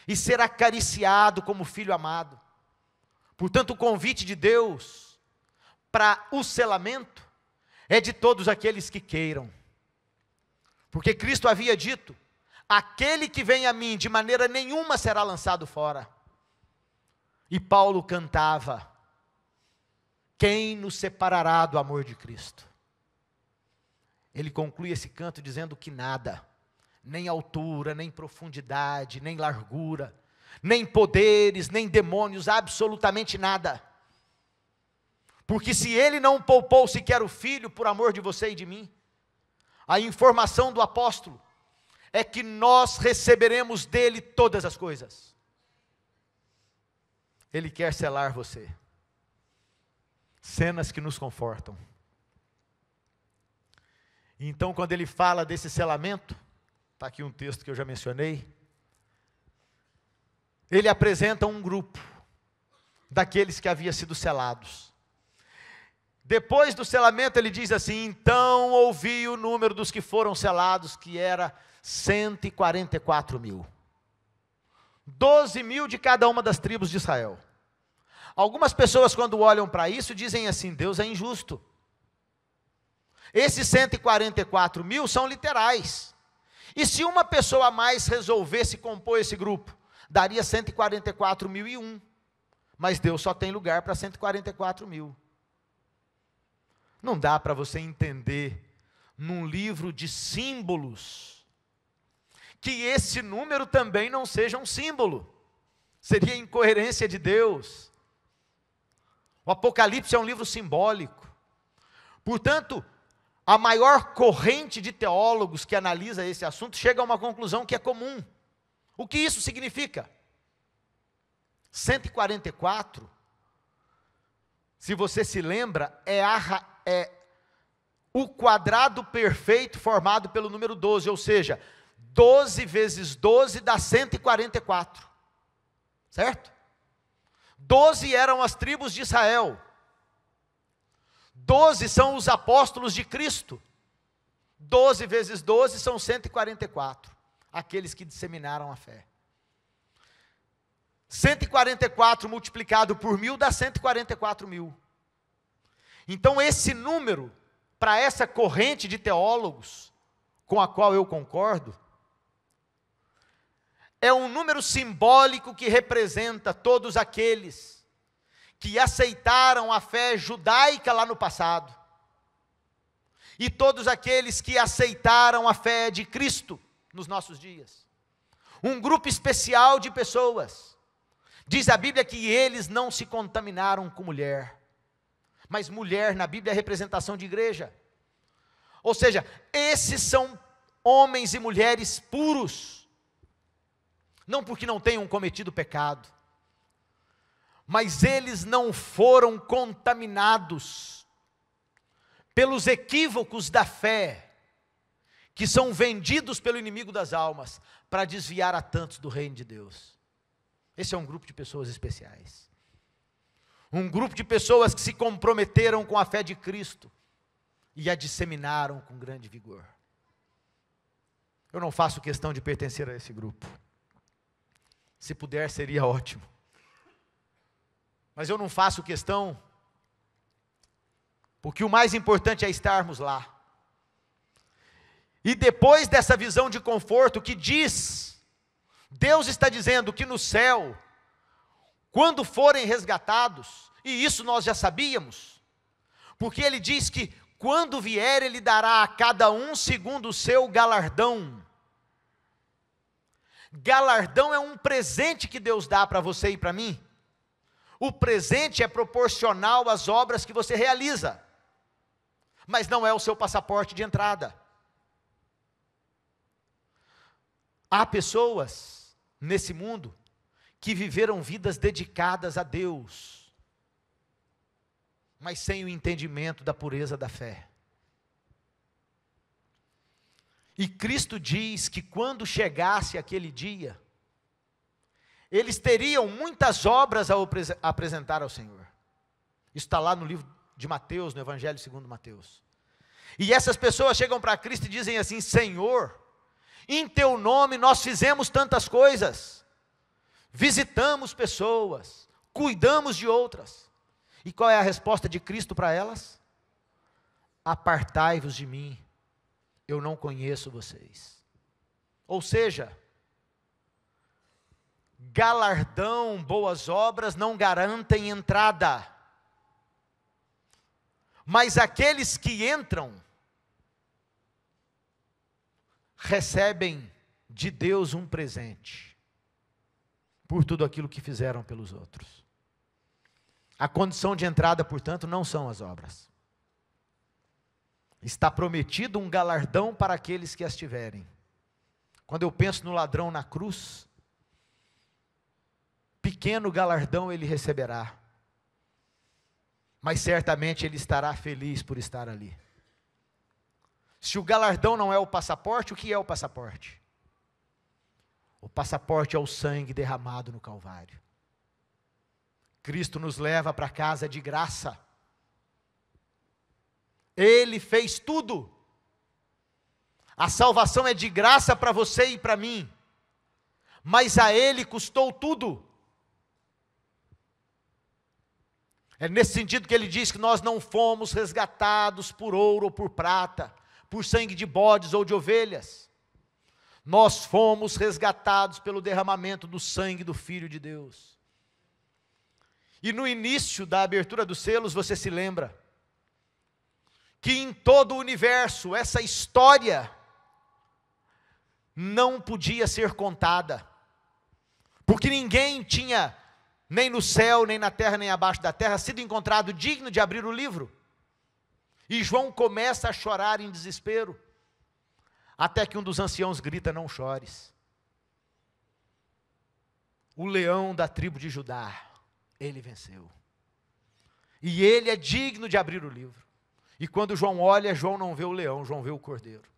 e ser acariciado como filho amado. Portanto, o convite de Deus para o selamento é de todos aqueles que queiram. Porque Cristo havia dito, aquele que vem a mim, de maneira nenhuma será lançado fora. E Paulo cantava, quem nos separará do amor de Cristo? Ele conclui esse canto dizendo que nada, nem altura, nem profundidade, nem largura, nem poderes, nem demônios, absolutamente nada. Porque se ele não poupou sequer o filho por amor de você e de mim, a informação do apóstolo é que nós receberemos dele todas as coisas. Ele quer selar você. Cenas que nos confortam. Então, quando ele fala desse selamento, está aqui um texto que eu já mencionei, ele apresenta um grupo daqueles que haviam sido selados. Depois do selamento ele diz assim, então ouvi o número dos que foram selados, que era 144 mil. 12 mil de cada uma das tribos de Israel. Algumas pessoas quando olham para isso dizem assim, Deus é injusto. Esses 144 mil são literais. E se uma pessoa a mais resolvesse compor esse grupo, daria 144.001. Mas Deus só tem lugar para 144 mil. Não dá para você entender, num livro de símbolos, que esse número também não seja um símbolo. Seria incoerência de Deus. O Apocalipse é um livro simbólico. Portanto, a maior corrente de teólogos que analisa esse assunto chega a uma conclusão que é comum. O que isso significa? 144, se você se lembra, é o quadrado perfeito formado pelo número 12, ou seja, 12 vezes 12 dá 144, certo? 12 eram as tribos de Israel, 12 são os apóstolos de Cristo, 12 vezes 12 são 144, aqueles que disseminaram a fé. 144 multiplicado por 1000 dá 144 mil. Então esse número, para essa corrente de teólogos, com a qual eu concordo, é um número simbólico que representa todos aqueles que aceitaram a fé judaica lá no passado, e todos aqueles que aceitaram a fé de Cristo nos nossos dias. Um grupo especial de pessoas. Diz a Bíblia que eles não se contaminaram com mulher, mas mulher na Bíblia é representação de igreja. Ou seja, esses são homens e mulheres puros, não porque não tenham cometido pecado, mas eles não foram contaminados pelos equívocos da fé, que são vendidos pelo inimigo das almas, para desviar a tantos do reino de Deus. Esse é um grupo de pessoas especiais. Um grupo de pessoas que se comprometeram com a fé de Cristo e a disseminaram com grande vigor. Eu não faço questão de pertencer a esse grupo. Se puder, seria ótimo. Mas eu não faço questão, porque o mais importante é estarmos lá. E depois dessa visão de conforto que diz, Deus está dizendo que no céu, quando forem resgatados, e isso nós já sabíamos, porque Ele diz que quando vier Ele dará a cada um segundo o seu galardão. Galardão é um presente que Deus dá para você e para mim. O presente é proporcional às obras que você realiza, mas não é o seu passaporte de entrada. Há pessoas nesse mundo que viveram vidas dedicadas a Deus, mas sem o entendimento da pureza da fé. E Cristo diz que quando chegasse aquele dia, eles teriam muitas obras a apresentar ao Senhor. Isso está lá no livro de Mateus, no Evangelho segundo Mateus. E essas pessoas chegam para Cristo e dizem assim: Senhor, em teu nome nós fizemos tantas coisas, visitamos pessoas, cuidamos de outras. E qual é a resposta de Cristo para elas? Apartai-vos de mim, eu não conheço vocês. Ou seja, galardão, boas obras não garantem entrada, mas aqueles que entram, recebem de Deus um presente, por tudo aquilo que fizeram pelos outros. A condição de entrada, portanto, não são as obras. Está prometido um galardão para aqueles que as tiverem. Quando eu penso no ladrão na cruz, pequeno galardão ele receberá, mas certamente ele estará feliz por estar ali. Se o galardão não é o passaporte, o que é o passaporte? O passaporte é o sangue derramado no Calvário. Cristo nos leva para casa de graça. Ele fez tudo. A salvação é de graça para você e para mim, mas a Ele custou tudo. É nesse sentido que ele diz que nós não fomos resgatados por ouro ou por prata, por sangue de bodes ou de ovelhas. Nós fomos resgatados pelo derramamento do sangue do Filho de Deus. E no início da abertura dos selos, você se lembra que em todo o universo, essa história não podia ser contada, porque ninguém tinha, nem no céu, nem na terra, nem abaixo da terra, sido encontrado digno de abrir o livro. E João começa a chorar em desespero, até que um dos anciãos grita: não chores. O leão da tribo de Judá, ele venceu. E ele é digno de abrir o livro. E quando João olha, João não vê o leão, João vê o cordeiro.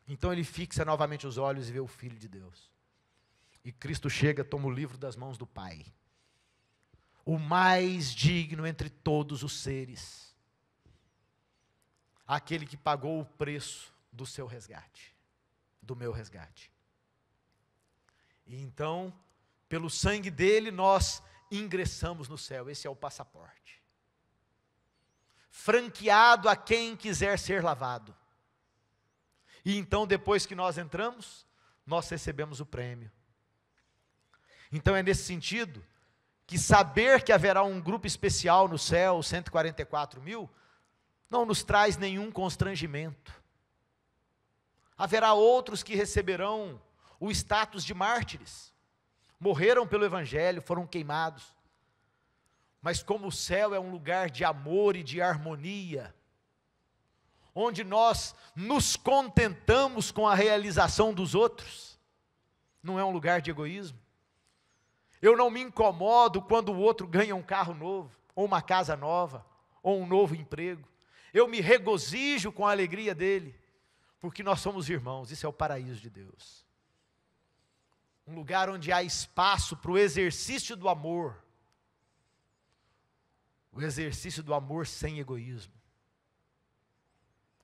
Então ele fixa novamente os olhos e vê o Filho de Deus. E Cristo chega, toma o livro das mãos do Pai. O mais digno entre todos os seres. Aquele que pagou o preço do seu resgate, do meu resgate. E então, pelo sangue dele, nós ingressamos no céu. Esse é o passaporte. Franqueado a quem quiser ser lavado. E então, depois que nós entramos, nós recebemos o prêmio. Então é nesse sentido que saber que haverá um grupo especial no céu, 144 mil, não nos traz nenhum constrangimento. Haverá outros que receberão o status de mártires, morreram pelo Evangelho, foram queimados. Mas como o céu é um lugar de amor e de harmonia, onde nós nos contentamos com a realização dos outros, não é um lugar de egoísmo. Eu não me incomodo quando o outro ganha um carro novo, ou uma casa nova, ou um novo emprego. Eu me regozijo com a alegria dele, porque nós somos irmãos. Isso é o paraíso de Deus. Um lugar onde há espaço para o exercício do amor. O exercício do amor sem egoísmo.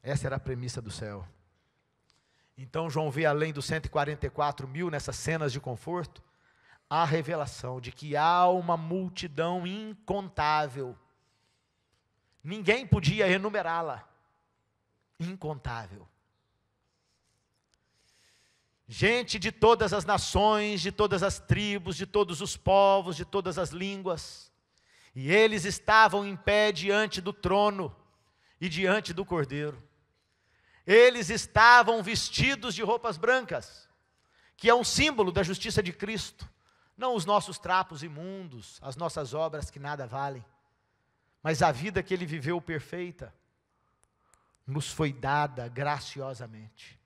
Essa era a premissa do céu. Então João vê, além dos 144.000 nessas cenas de conforto, a revelação de que há uma multidão incontável. Ninguém podia enumerá-la. Incontável. Gente de todas as nações, de todas as tribos, de todos os povos, de todas as línguas. E eles estavam em pé diante do trono e diante do Cordeiro. Eles estavam vestidos de roupas brancas, que é um símbolo da justiça de Cristo. Não os nossos trapos imundos, as nossas obras que nada valem, mas a vida que ele viveu perfeita, nos foi dada graciosamente.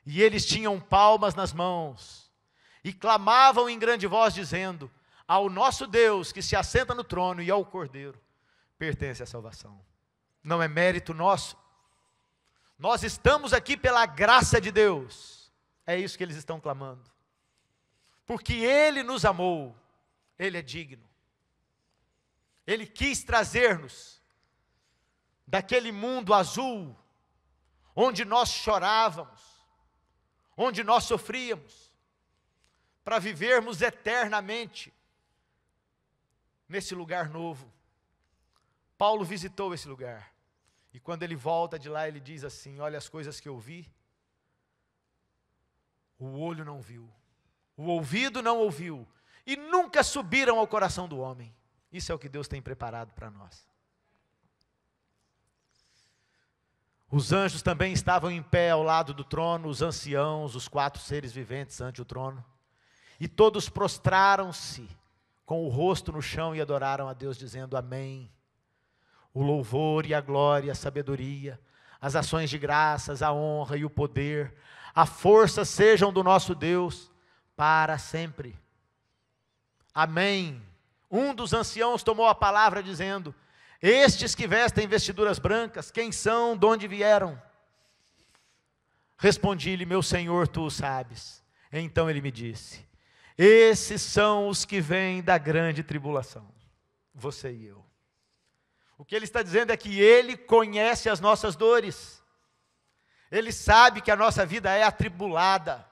E eles tinham palmas nas mãos, e clamavam em grande voz, dizendo: ao nosso Deus que se assenta no trono e ao Cordeiro pertence a salvação. Não é mérito nosso, nós estamos aqui pela graça de Deus. É isso que eles estão clamando, porque Ele nos amou, Ele é digno. Ele quis trazer-nos daquele mundo azul, onde nós chorávamos, onde nós sofríamos, para vivermos eternamente nesse lugar novo. Paulo visitou esse lugar, e quando ele volta de lá, ele diz assim: olha, as coisas que eu vi, o olho não viu, o ouvido não ouviu, e nunca subiram ao coração do homem. Isso é o que Deus tem preparado para nós. Os anjos também estavam em pé ao lado do trono, os anciãos, os 4 seres viventes ante o trono, e todos prostraram-se com o rosto no chão e adoraram a Deus, dizendo: amém. O louvor e a glória, a sabedoria, as ações de graças, a honra e o poder, a força sejam do nosso Deus para sempre. Amém. Um dos anciãos tomou a palavra dizendo: estes que vestem vestiduras brancas, quem são, de onde vieram? Respondi-lhe: meu Senhor, tu o sabes. Então ele me disse: esses são os que vêm da grande tribulação, você e eu. O que ele está dizendo é que ele conhece as nossas dores, ele sabe que a nossa vida é atribulada,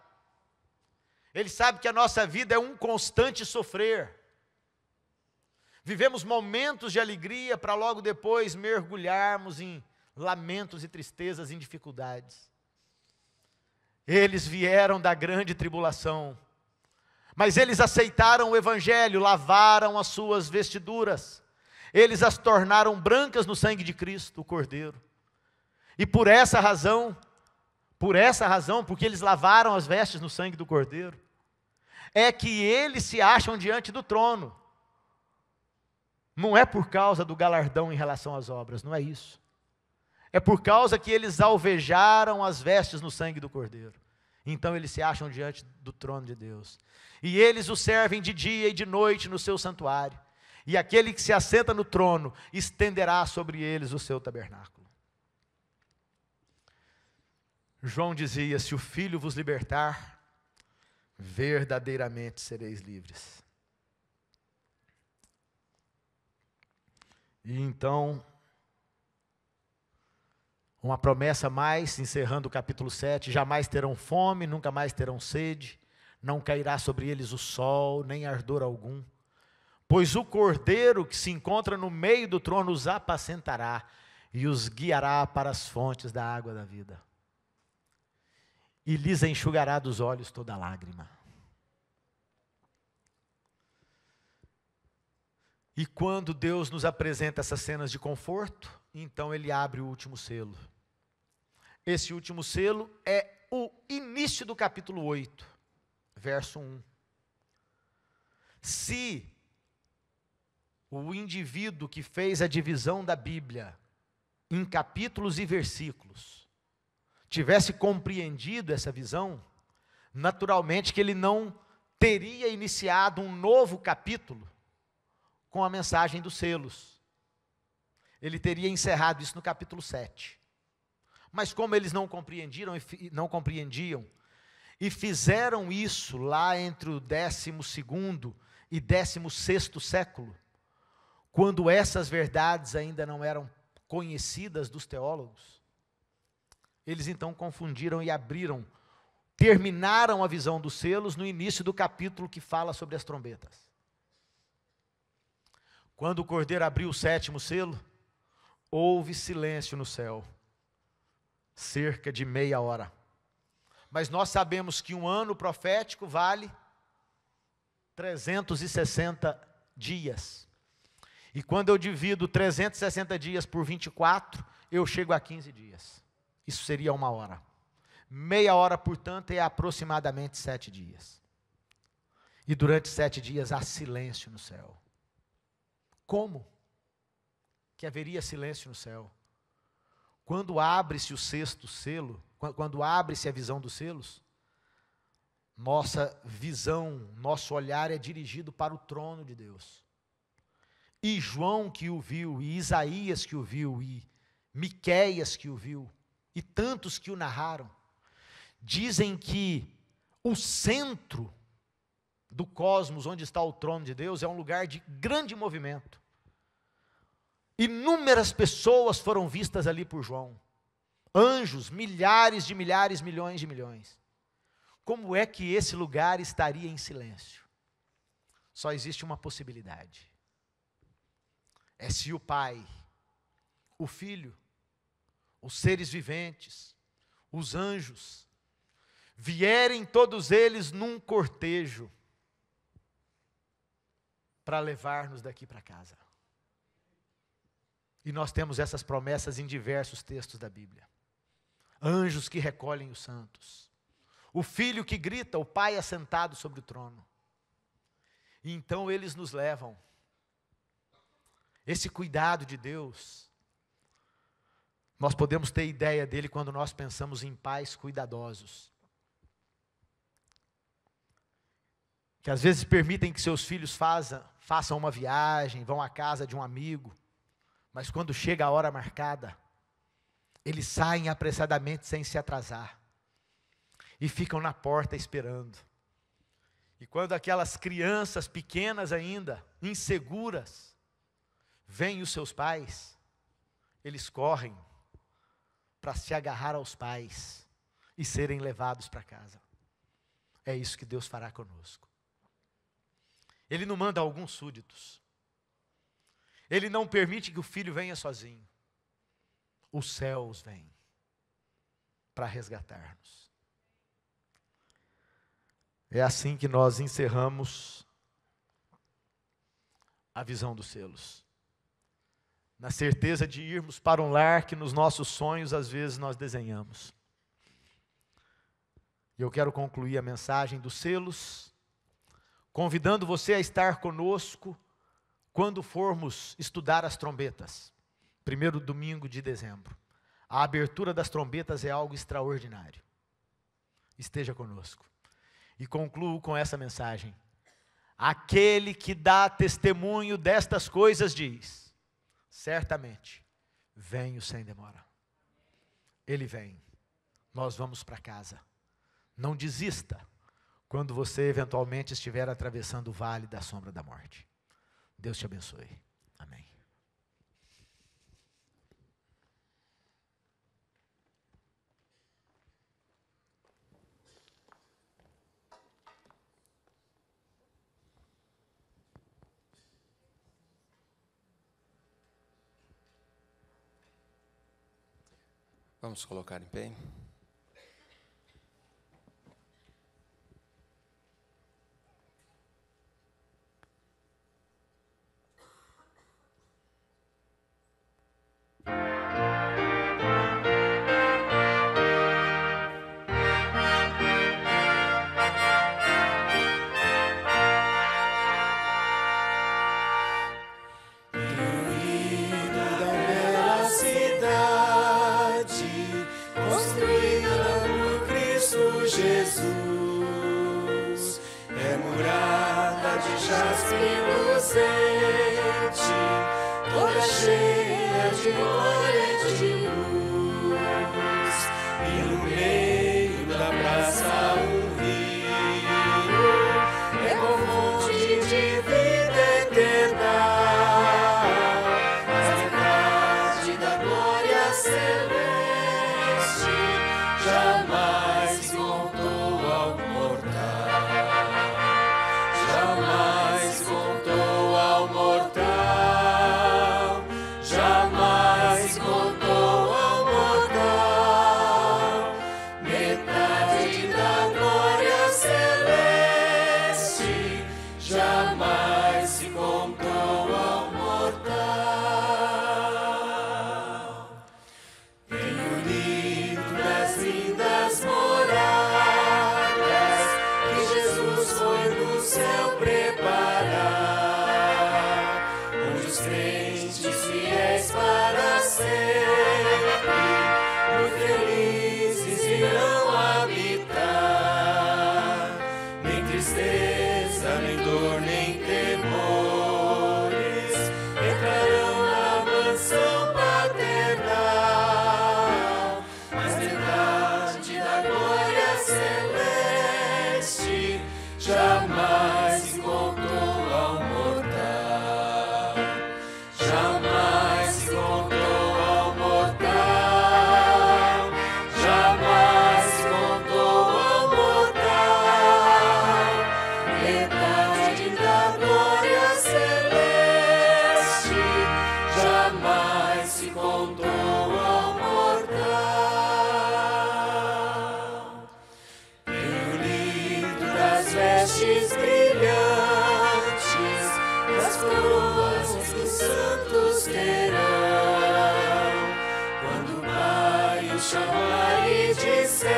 ele sabe que a nossa vida é um constante sofrer. Vivemos momentos de alegria para logo depois mergulharmos em lamentos e tristezas, em dificuldades. Eles vieram da grande tribulação, mas eles aceitaram o Evangelho, lavaram as suas vestiduras, eles as tornaram brancas no sangue de Cristo, o Cordeiro. E por essa razão, porque eles lavaram as vestes no sangue do Cordeiro, é que eles se acham diante do trono. Não é por causa do galardão em relação às obras, não é isso. É por causa que eles alvejaram as vestes no sangue do Cordeiro. Então eles se acham diante do trono de Deus. E eles o servem de dia e de noite no seu santuário. E aquele que se assenta no trono estenderá sobre eles o seu tabernáculo. João dizia: se o Filho vos libertar, verdadeiramente sereis livres. E então, uma promessa mais, encerrando o capítulo 7, jamais terão fome, nunca mais terão sede, não cairá sobre eles o sol, nem ardor algum, pois o Cordeiro que se encontra no meio do trono os apacentará, e os guiará para as fontes da água da vida, e lhes enxugará dos olhos toda lágrima. E quando Deus nos apresenta essas cenas de conforto, então Ele abre o último selo. Esse último selo é o início do capítulo 8, verso 1. Se o indivíduo que fez a divisão da Bíblia em capítulos e versículos, tivesse compreendido essa visão, naturalmente que ele não teria iniciado um novo capítulo com a mensagem dos selos. Ele teria encerrado isso no capítulo 7. Mas como eles não compreendiam e fizeram isso lá entre o 12º e 16º século, quando essas verdades ainda não eram conhecidas dos teólogos, eles então confundiram e terminaram a visão dos selos no início do capítulo que fala sobre as trombetas. Quando o Cordeiro abriu o 7º selo, houve silêncio no céu, cerca de meia hora. Mas nós sabemos que um ano profético vale 360 dias. E quando eu divido 360 dias por 24, eu chego a 15 dias. Isso seria uma hora. Meia hora, portanto, é aproximadamente 7 dias. E durante 7 dias há silêncio no céu. Como que haveria silêncio no céu? Quando abre-se o 6º selo, quando abre-se a visão dos selos, nossa visão, nosso olhar é dirigido para o trono de Deus. E João que o viu, e Isaías que o viu, e Miqueias que o viu, e tantos que o narraram, dizem que o centro do cosmos, onde está o trono de Deus, é um lugar de grande movimento. Inúmeras pessoas foram vistas ali por João. Anjos, milhares de milhares, milhões de milhões. Como é que esse lugar estaria em silêncio? Só existe uma possibilidade. É se o Pai, o Filho, os seres viventes, os anjos, vierem todos eles num cortejo para levar-nos daqui para casa. E nós temos essas promessas em diversos textos da Bíblia. Anjos que recolhem os santos. O Filho que grita, o Pai assentado sobre o trono. E então eles nos levam. Esse cuidado de Deus, nós podemos ter ideia dele quando nós pensamos em pais cuidadosos. Que às vezes permitem que seus filhos façam uma viagem, vão à casa de um amigo, mas quando chega a hora marcada, eles saem apressadamente sem se atrasar, e ficam na porta esperando. E quando aquelas crianças pequenas ainda, inseguras, veem os seus pais, eles correm para se agarrar aos pais e serem levados para casa. É isso que Deus fará conosco. Ele não manda alguns súditos. Ele não permite que o filho venha sozinho. Os céus vêm para resgatar-nos. É assim que nós encerramos a visão dos selos. Na certeza de irmos para um lar que nos nossos sonhos às vezes nós desenhamos. E eu quero concluir a mensagem dos selos, convidando você a estar conosco quando formos estudar as trombetas, primeiro domingo de dezembro. A abertura das trombetas é algo extraordinário. Esteja conosco. E concluo com essa mensagem. Aquele que dá testemunho destas coisas diz: certamente, venho sem demora. Ele vem, nós vamos para casa. Não desista quando você eventualmente estiver atravessando o vale da sombra da morte. Deus te abençoe. Amém. Vamos colocar em pé. Da bela cidade jaspe luzente, toda cheia de glória e de luz, e no meio da praça um rio, é com fonte de vida eterna, mas metade da glória celeste jamais se contou ao mortal, jamais contou ao mortal, jamais contou ao mortal, metade da glória celeste jamais se contou ao mortal. Tenho lido das lindas moradas que Jesus foi no céu preparar, onde os crentes fiéis para sempre, muito felizes irão habitar, nem tristeza, nem dor, nem temores, entrarão na mansão paternal, mas metade da glória celeste jamais se contou ao mortal, jamais se contou ao mortal, jamais se contou ao mortal, metade da glória celeste jamais se contou ao mortal. Tenho lido das vestes brilhantes, das coroas que os santos terão, quando o Pai os chamar e disseres,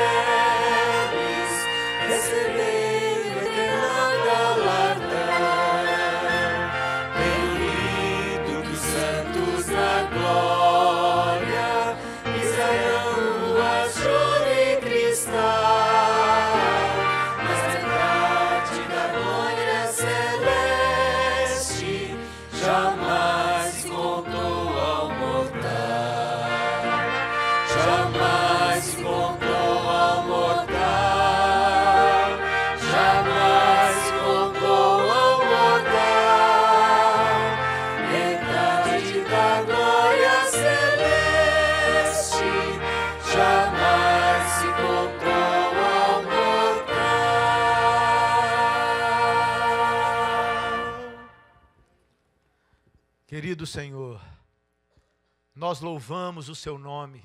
recebei o eterno galardão. Tenho lido que os santos na glória pisarão ruas de ouro e cristal, mas metade da glória celeste jamais se contou ao mortal, jamais se contou ao mortal, jamais se contou ao mortal, metade da glória celeste jamais se contou ao mortal. Querido Senhor, nós louvamos o Seu nome,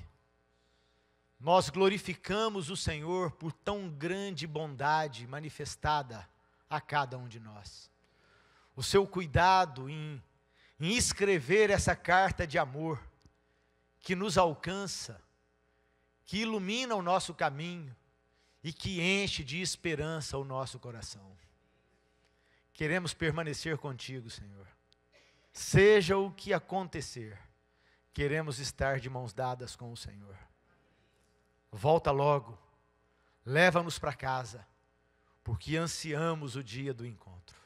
nós glorificamos o Senhor por tão grande bondade manifestada a cada um de nós. O Seu cuidado em escrever essa carta de amor que nos alcança, que ilumina o nosso caminho e que enche de esperança o nosso coração. Queremos permanecer contigo, Senhor. Seja o que acontecer, queremos estar de mãos dadas com o Senhor. Volta logo, leva-nos para casa, porque ansiamos o dia do encontro.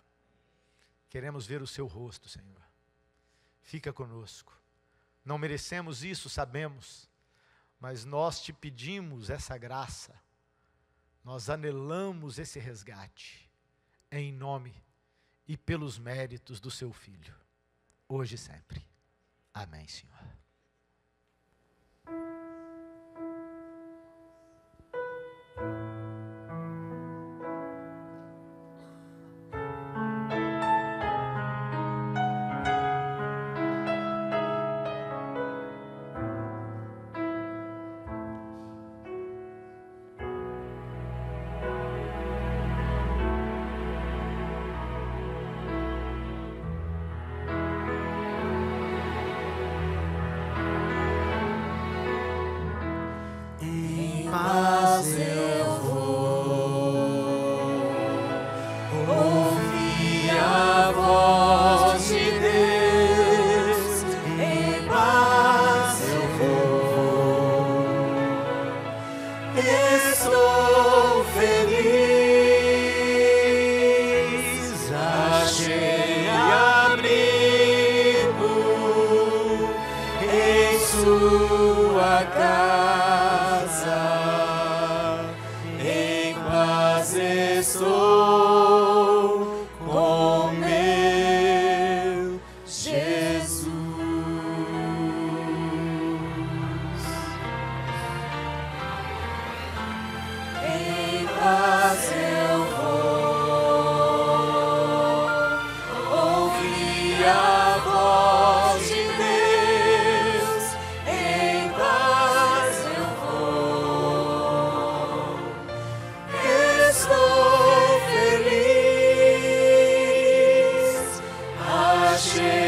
Queremos ver o Seu rosto, Senhor. Fica conosco. Não merecemos isso, sabemos, mas nós Te pedimos essa graça, nós anelamos esse resgate, em nome e pelos méritos do Seu Filho, hoje e sempre. Amém, Senhor. sua casa, em paz estou com meu Jesus. Em paz eu vou ouvir a voz de Deus. Em paz eu vou, estou feliz. Achei